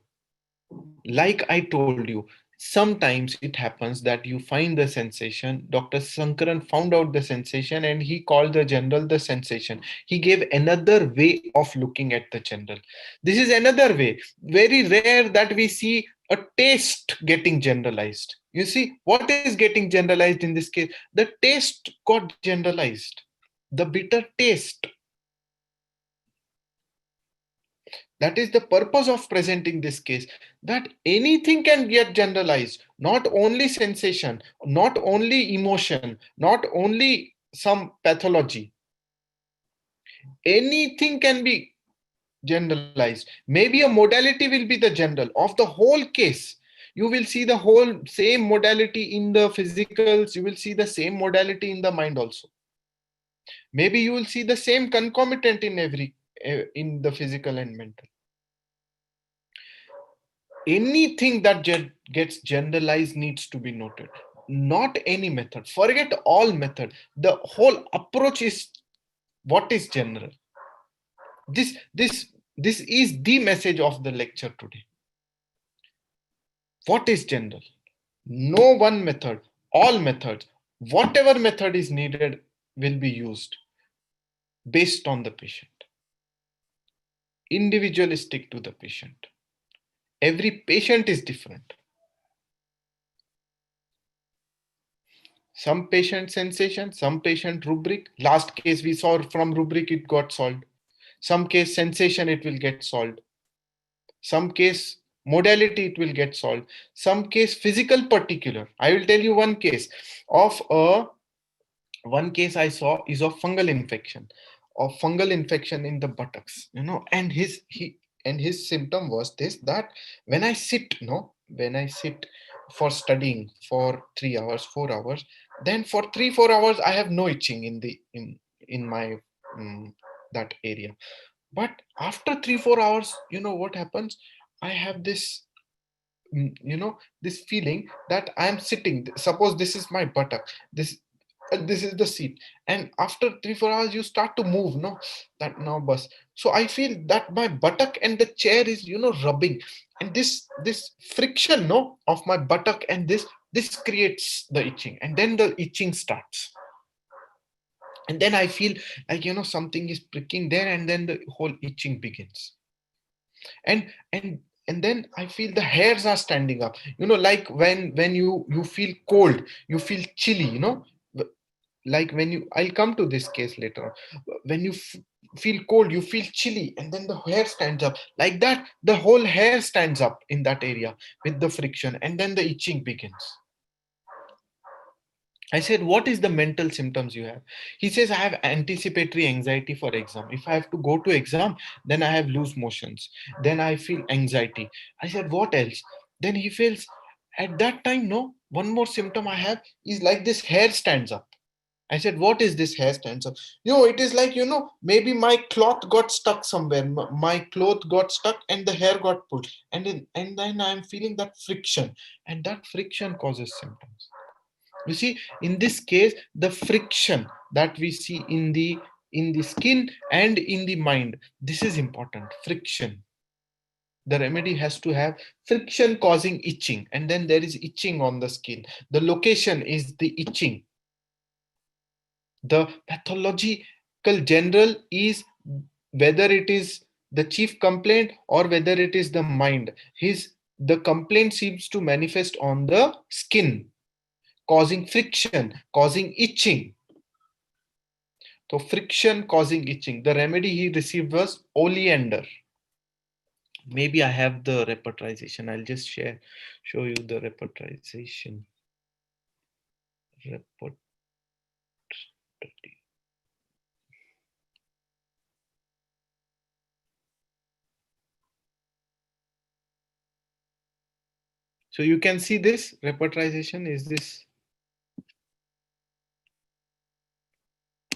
Like I told you, sometimes it happens that you find the sensation. Dr. Sankaran found out the sensation and he called the general the sensation. He gave another way of looking at the general. This is another way. Very rare that we see a taste getting generalized. You see, what is getting generalized in this case? The taste got generalized. The bitter taste. That is the purpose of presenting this case, that anything can get generalized, not only sensation, not only emotion, not only some pathology. Anything can be generalized. Maybe a modality will be the general of the whole case. You will see the whole same modality in the physicals, you will see the same modality in the mind also. Maybe you will see the same concomitant in every in the physical and mental. Anything that gets generalized needs to be noted. Not any method, forget all method. The whole approach is what is general. This is the message of the lecture today. What is general? No one method, all methods, whatever method is needed will be used based on the patient, individualistic to the patient. Every patient is different. some patient sensation, some patient rubric. Last case we saw from rubric it got solved. Some case sensation it will get solved. Some case modality it will get solved. Some case physical particular. I will tell you one case of a one case I saw is of fungal infection in the buttocks, and his symptom was this, that when I sit, when I sit for studying for 3 hours, 4 hours, then for 3 4 hours I have no itching in my um, that area. But after 3 4 hours, what happens? I have this this feeling that I am sitting. Suppose this is my buttock. This is the seat, and after 3 4 hours you start to move, no, that now bus. So I feel that my buttock and the chair is rubbing, and this friction, no, of my buttock and this creates the itching, and then the itching starts, and then I feel like something is pricking there, and then the whole itching begins. And and and then I feel the hairs are standing up, like when you feel cold, you feel chilly, like when you I'll come to this case later on. When you feel cold, you feel chilly, and then the hair stands up like that. The whole hair stands up in that area with the friction, and then the itching begins. I said, what is the mental symptoms you have? He says, I have anticipatory anxiety for exam. If I have to go to exam, then I have loose motions. Then I feel anxiety. I said, what else? Then he feels at that time, no, one more symptom I have is like this hair stands up. I said, what is this hair stands up? It is like, maybe my cloth got stuck somewhere. My cloth got stuck and the hair got pulled. And then I'm feeling that friction. And that friction causes symptoms. You see, in this case, the friction that we see in the skin and in the mind, this is important. Friction. The remedy has to have friction causing itching, and then there is itching on the skin. The location is the itching. The pathological general is whether it is the chief complaint or whether it is the mind. The complaint seems to manifest on the skin, causing friction, causing itching. So friction causing itching. The remedy he received was oleander. Maybe I have the repertorization. I'll just show you the repertorization. Repertory. So you can see this repertorization is this.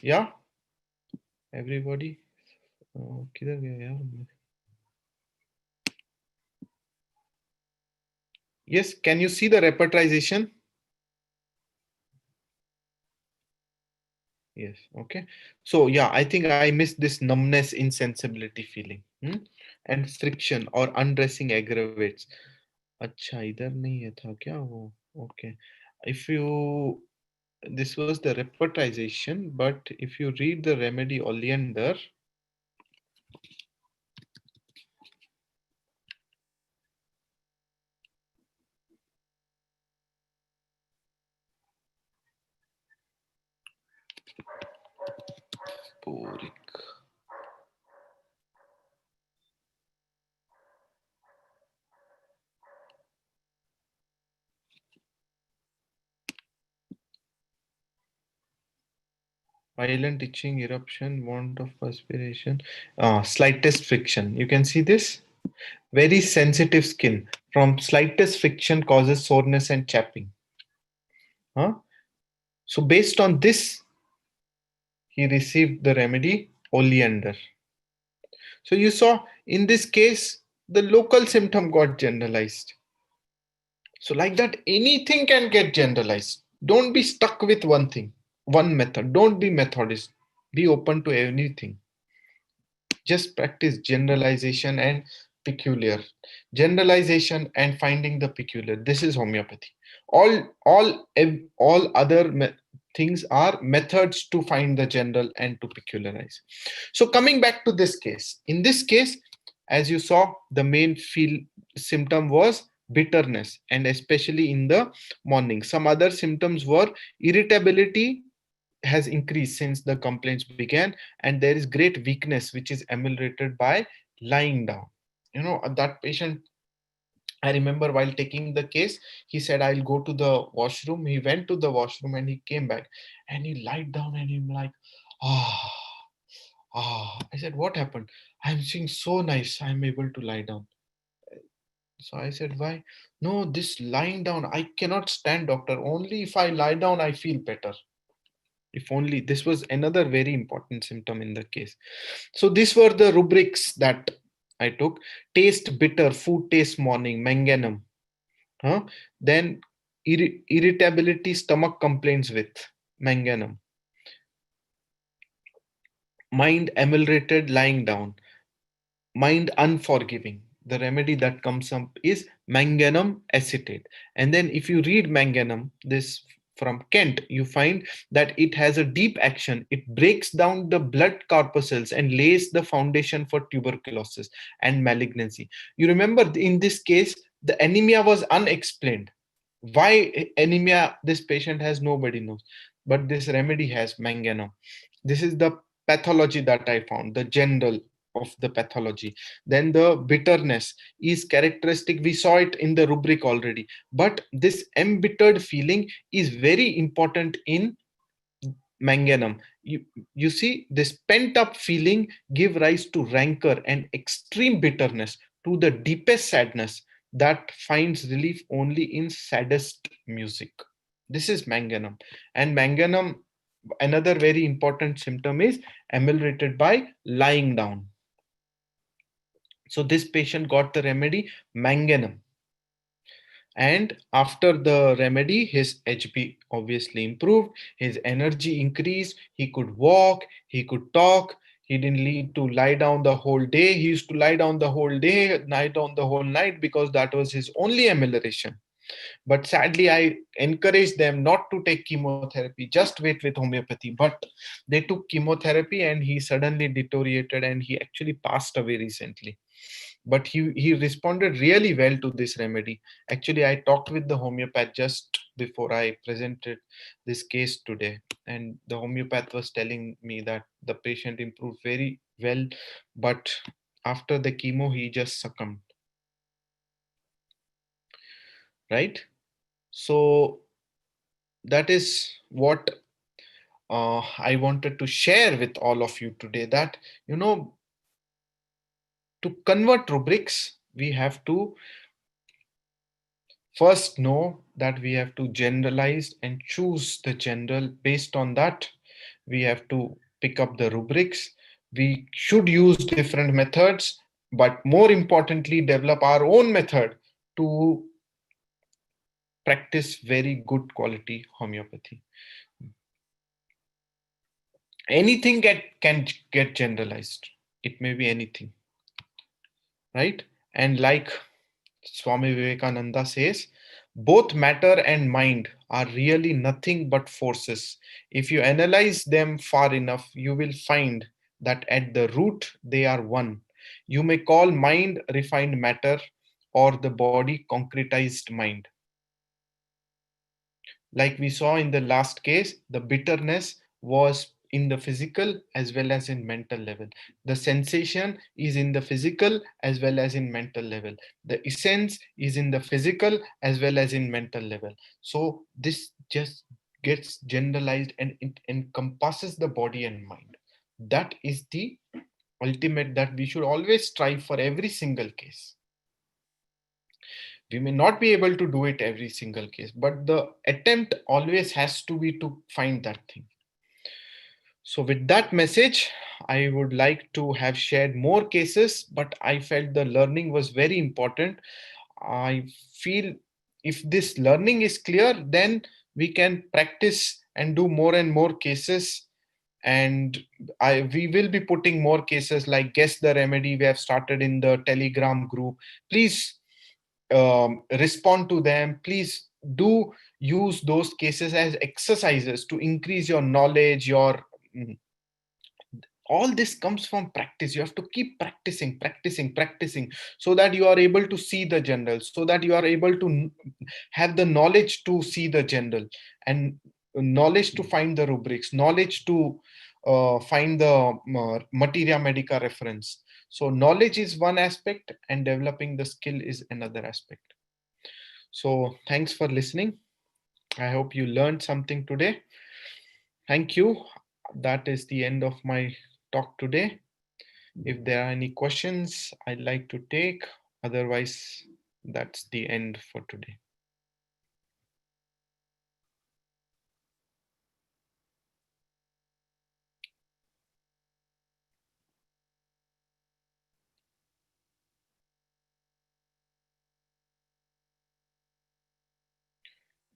Yeah, everybody. किधर गया यार? Yes, can you see the repertorization? Yes, okay. So yeah, I think I missed this numbness, insensibility feeling, and friction or undressing aggravates. अच्छा इधर नहीं है था क्या वो? Okay. If you This was the repertorization, but if you read the remedy oleander, Porik. Violent itching, eruption, want of perspiration, slightest friction. You can see this. Very sensitive skin. From slightest friction causes soreness and chapping. Huh? So based on this, he received the remedy oleander. So you saw in this case, the local symptom got generalized. So like that, anything can get generalized. Don't be stuck with one thing, one method. Don't be methodist. Be open to anything. Just practice generalization and peculiar. Generalization and finding the peculiar. This is homeopathy. All other things are methods to find the general and to pecularize. So coming back to this case, in this case, as you saw, the main feel symptom was bitterness, and especially in the morning. Some other symptoms were irritability has increased since the complaints began, and there is great weakness which is ameliorated by lying down. That patient, I remember while taking the case, he said, I'll go to the washroom. He went to the washroom and he came back and he lied down and he's like, ah, I said, what happened? I'm seeing so nice. I'm able to lie down. So I said, why? No, this lying down, I cannot stand, doctor. Only if I lie down, I feel better. If only this was another very important symptom in the case. So these were the rubrics that I took. Taste bitter, food taste morning, manganum. Huh? Then irritability, stomach complaints with manganum. Mind ameliorated, lying down. Mind unforgiving. The remedy that comes up is manganum acetate. And then if you read manganum, this from Kent, you find that it has a deep action. It breaks down the blood corpuscles and lays the foundation for tuberculosis and malignancy. You remember in this case, the anemia was unexplained. Why anemia this patient has, nobody knows. But this remedy has manganum. This is the pathology that I found, the general of the pathology. Then the bitterness is characteristic. We saw it in the rubric already. But this embittered feeling is very important in manganum. You see, this pent up feeling give rise to rancor and extreme bitterness, to the deepest sadness that finds relief only in saddest music. This is manganum. And manganum, another very important symptom is ameliorated by lying down. So this patient got the remedy manganum. And after the remedy, his HP obviously improved, his energy increased, he could walk, he could talk, he didn't need to lie down the whole day. He used to lie down the whole day, night down the whole night, because that was his only amelioration. But sadly, I encouraged them not to take chemotherapy, just wait with homeopathy. But they took chemotherapy and he suddenly deteriorated and he actually passed away recently. But he responded really well to this remedy. Actually, I talked with the homeopath just before I presented this case today. And the homeopath was telling me that the patient improved very well, but after the chemo, he just succumbed, right? So that is what I wanted to share with all of you today, that, you know, to convert rubrics, we have to first know that we have to generalize and choose the general. Based on that, we have to pick up the rubrics. We should use different methods, but more importantly, develop our own method to practice very good quality homeopathy. Anything can get generalized. It may be anything, right? And like Swami Vivekananda says, both matter and mind are really nothing but forces. If you analyze them far enough, you will find that at the root they are one. You may call mind refined matter or the body concretized mind. Like we saw in the last case, the bitterness was in the physical as well as in mental level. The sensation is in the physical as well as in mental level. The essence is in the physical as well as in mental level. So this just gets generalized and it encompasses the body and mind. That is the ultimate that we should always strive for every single case. We may not be able to do it every single case, but the attempt always has to be to find that thing. So with that message, I would like to have shared more cases, but I felt the learning was very important. I feel if this learning is clear, then we can practice and do more and more cases. And we will be putting more cases like guess the remedy. We have started in the Telegram group. Please respond to them. Please do use those cases as exercises to increase your knowledge, your All this comes from practice. You have to keep practicing, practicing, practicing, so that you are able to see the general, so that you are able to have the knowledge to see the general, and knowledge to find the rubrics, knowledge to find the materia medica reference. So knowledge is one aspect, and developing the skill is another aspect. So thanks for listening. I hope you learned something today. Thank you. That is the end of my talk today. If there are any questions, I'd like to take. Otherwise, that's the end for today.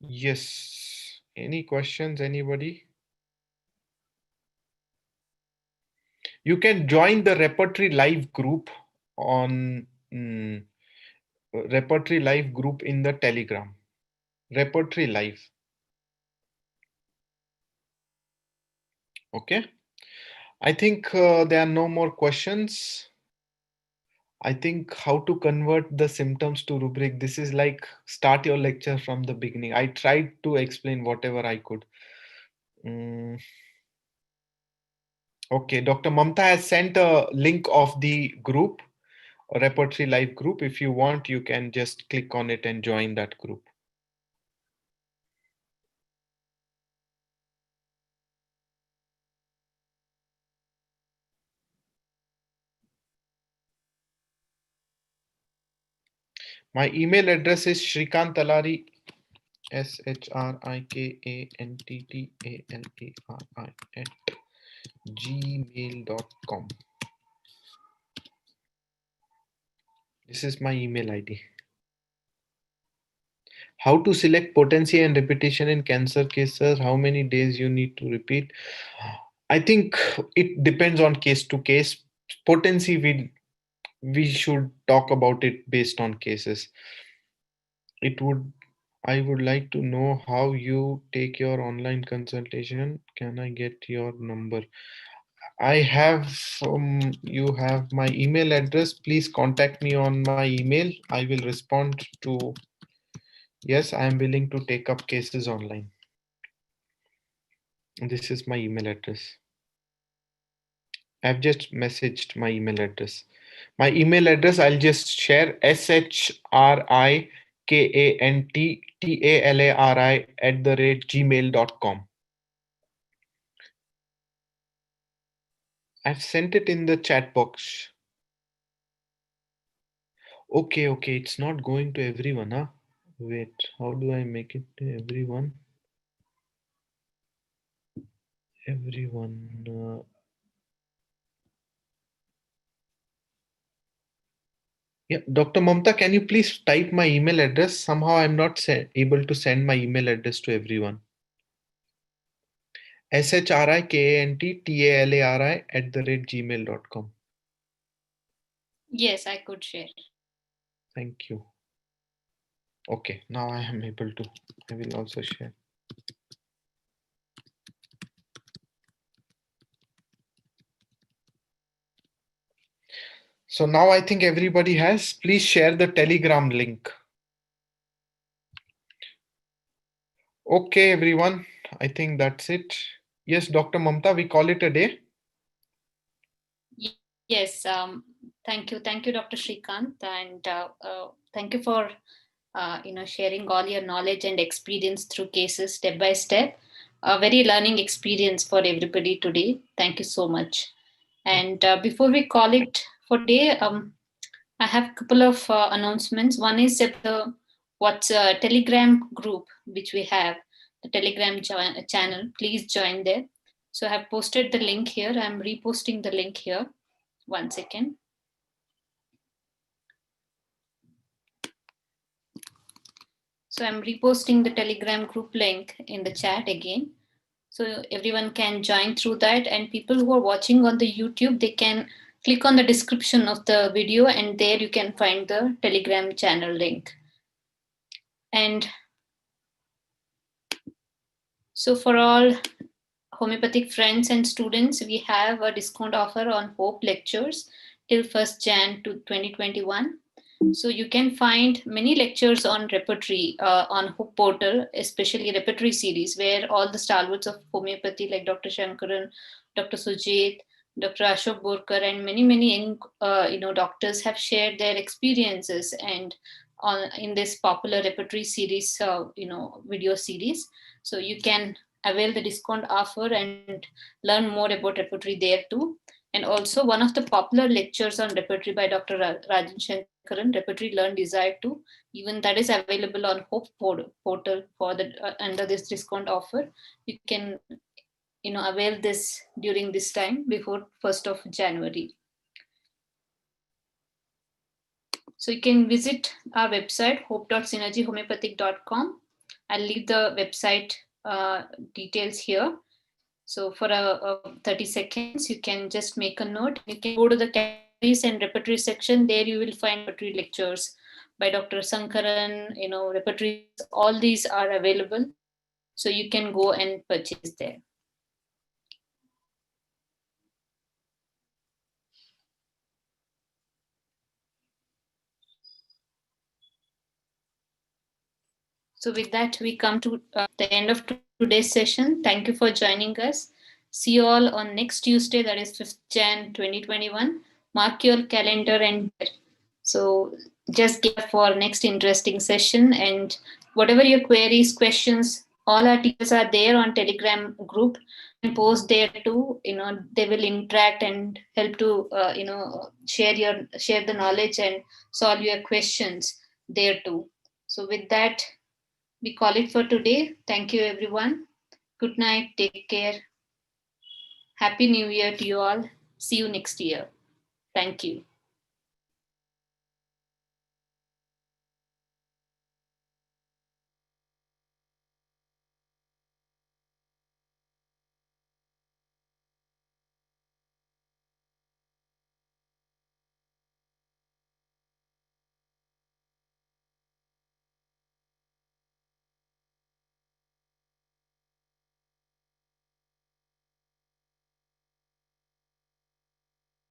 Yes. Any questions, anybody? You can join the Repertory Live group on Repertory Live group in the Telegram. Repertory Live. Okay. I think there are no more questions. I think how to convert the symptoms to rubric. This is like start your lecture from the beginning. I tried to explain whatever I could. Mm, okay, Dr. Mamta has sent a link of the group, a Repertory Live group. If you want, you can just click on it and join that group. My email address is shrikantalari, SHRIKANTTALARI at gmail.com. This is my email ID. How to select potency and repetition in cancer cases, how many days you need to repeat. I think it depends on case to case. Potency, we should talk about it based on cases. It would I would like to know how you take your online consultation. Can I get your number? I have You have my email address. Please contact me on my email. I will respond to yes, I am willing to take up cases online. This is my email address. I've just messaged my email address. My email address, I'll just share SHRIKANTTALARI @gmail.com. I've sent it in the chat box. Okay, it's not going to everyone, huh? Wait, how do I make it to everyone? Everyone. Yeah, Dr. Mamta, can you please type my email address? Somehow I'm not able to send my email address to everyone. SHRIKANTTALARI @gmail.com. Yes, I could share. Thank you. Okay, now I am able to. I will also share. So now I think everybody has. Please share the Telegram link. Okay, everyone. I think that's it. Yes, Dr. Mamta, we call it a day. Yes, thank you, Dr. Shrikant, and thank you for sharing all your knowledge and experience through cases step by step. A very learning experience for everybody today. Thank you so much. And before we call it for day, I have a couple of announcements. One is about the what's a Telegram group which we have, the Telegram channel. Please join there. So I have posted the link here. I'm reposting the link here. One second. So I'm reposting the Telegram group link in the chat again. So everyone can join through that. And people who are watching on the YouTube, they can click on the description of the video, and there you can find the Telegram channel link. And so for all homeopathic friends and students, we have a discount offer on Hope lectures till 1st Jan to 2021. So you can find many lectures on Repertory on Hope portal, especially Repertory series, where all the stalwarts of homeopathy like Dr. Shankaran, Dr. Sujit, Dr. Ashok Borkar, and many young doctors have shared their experiences and on in this popular Repertory series, video series. So you can avail the discount offer and learn more about Repertory there too. And also, one of the popular lectures on Repertory by Dr. Rajan Shankaran, Repertory Learn Desire too, even that is available on Hope portal for the under this discount offer. You can avail this during this time before 1st of January. So you can visit our website hope.synergyhomeopathic.com. I'll leave the website details here. So for 30 seconds, you can just make a note and you can go to the categories and repertory section. There you will find repertory lectures by Dr. Sankaran, repertory series. All these are available. So you can go and purchase there. So with that, we come to the end of today's session. Thank you for joining us. See you all on next Tuesday, that is 5th Jan 2021. Mark your calendar and be there. So just get for next interesting session, and whatever your queries, questions, all our teachers are there on Telegram group. You can post there too. They will interact and help to share the knowledge and solve your questions there too. So with that, we call it for today. Thank you, everyone. Good night. Take care. Happy New Year to you all. See you next year. Thank you.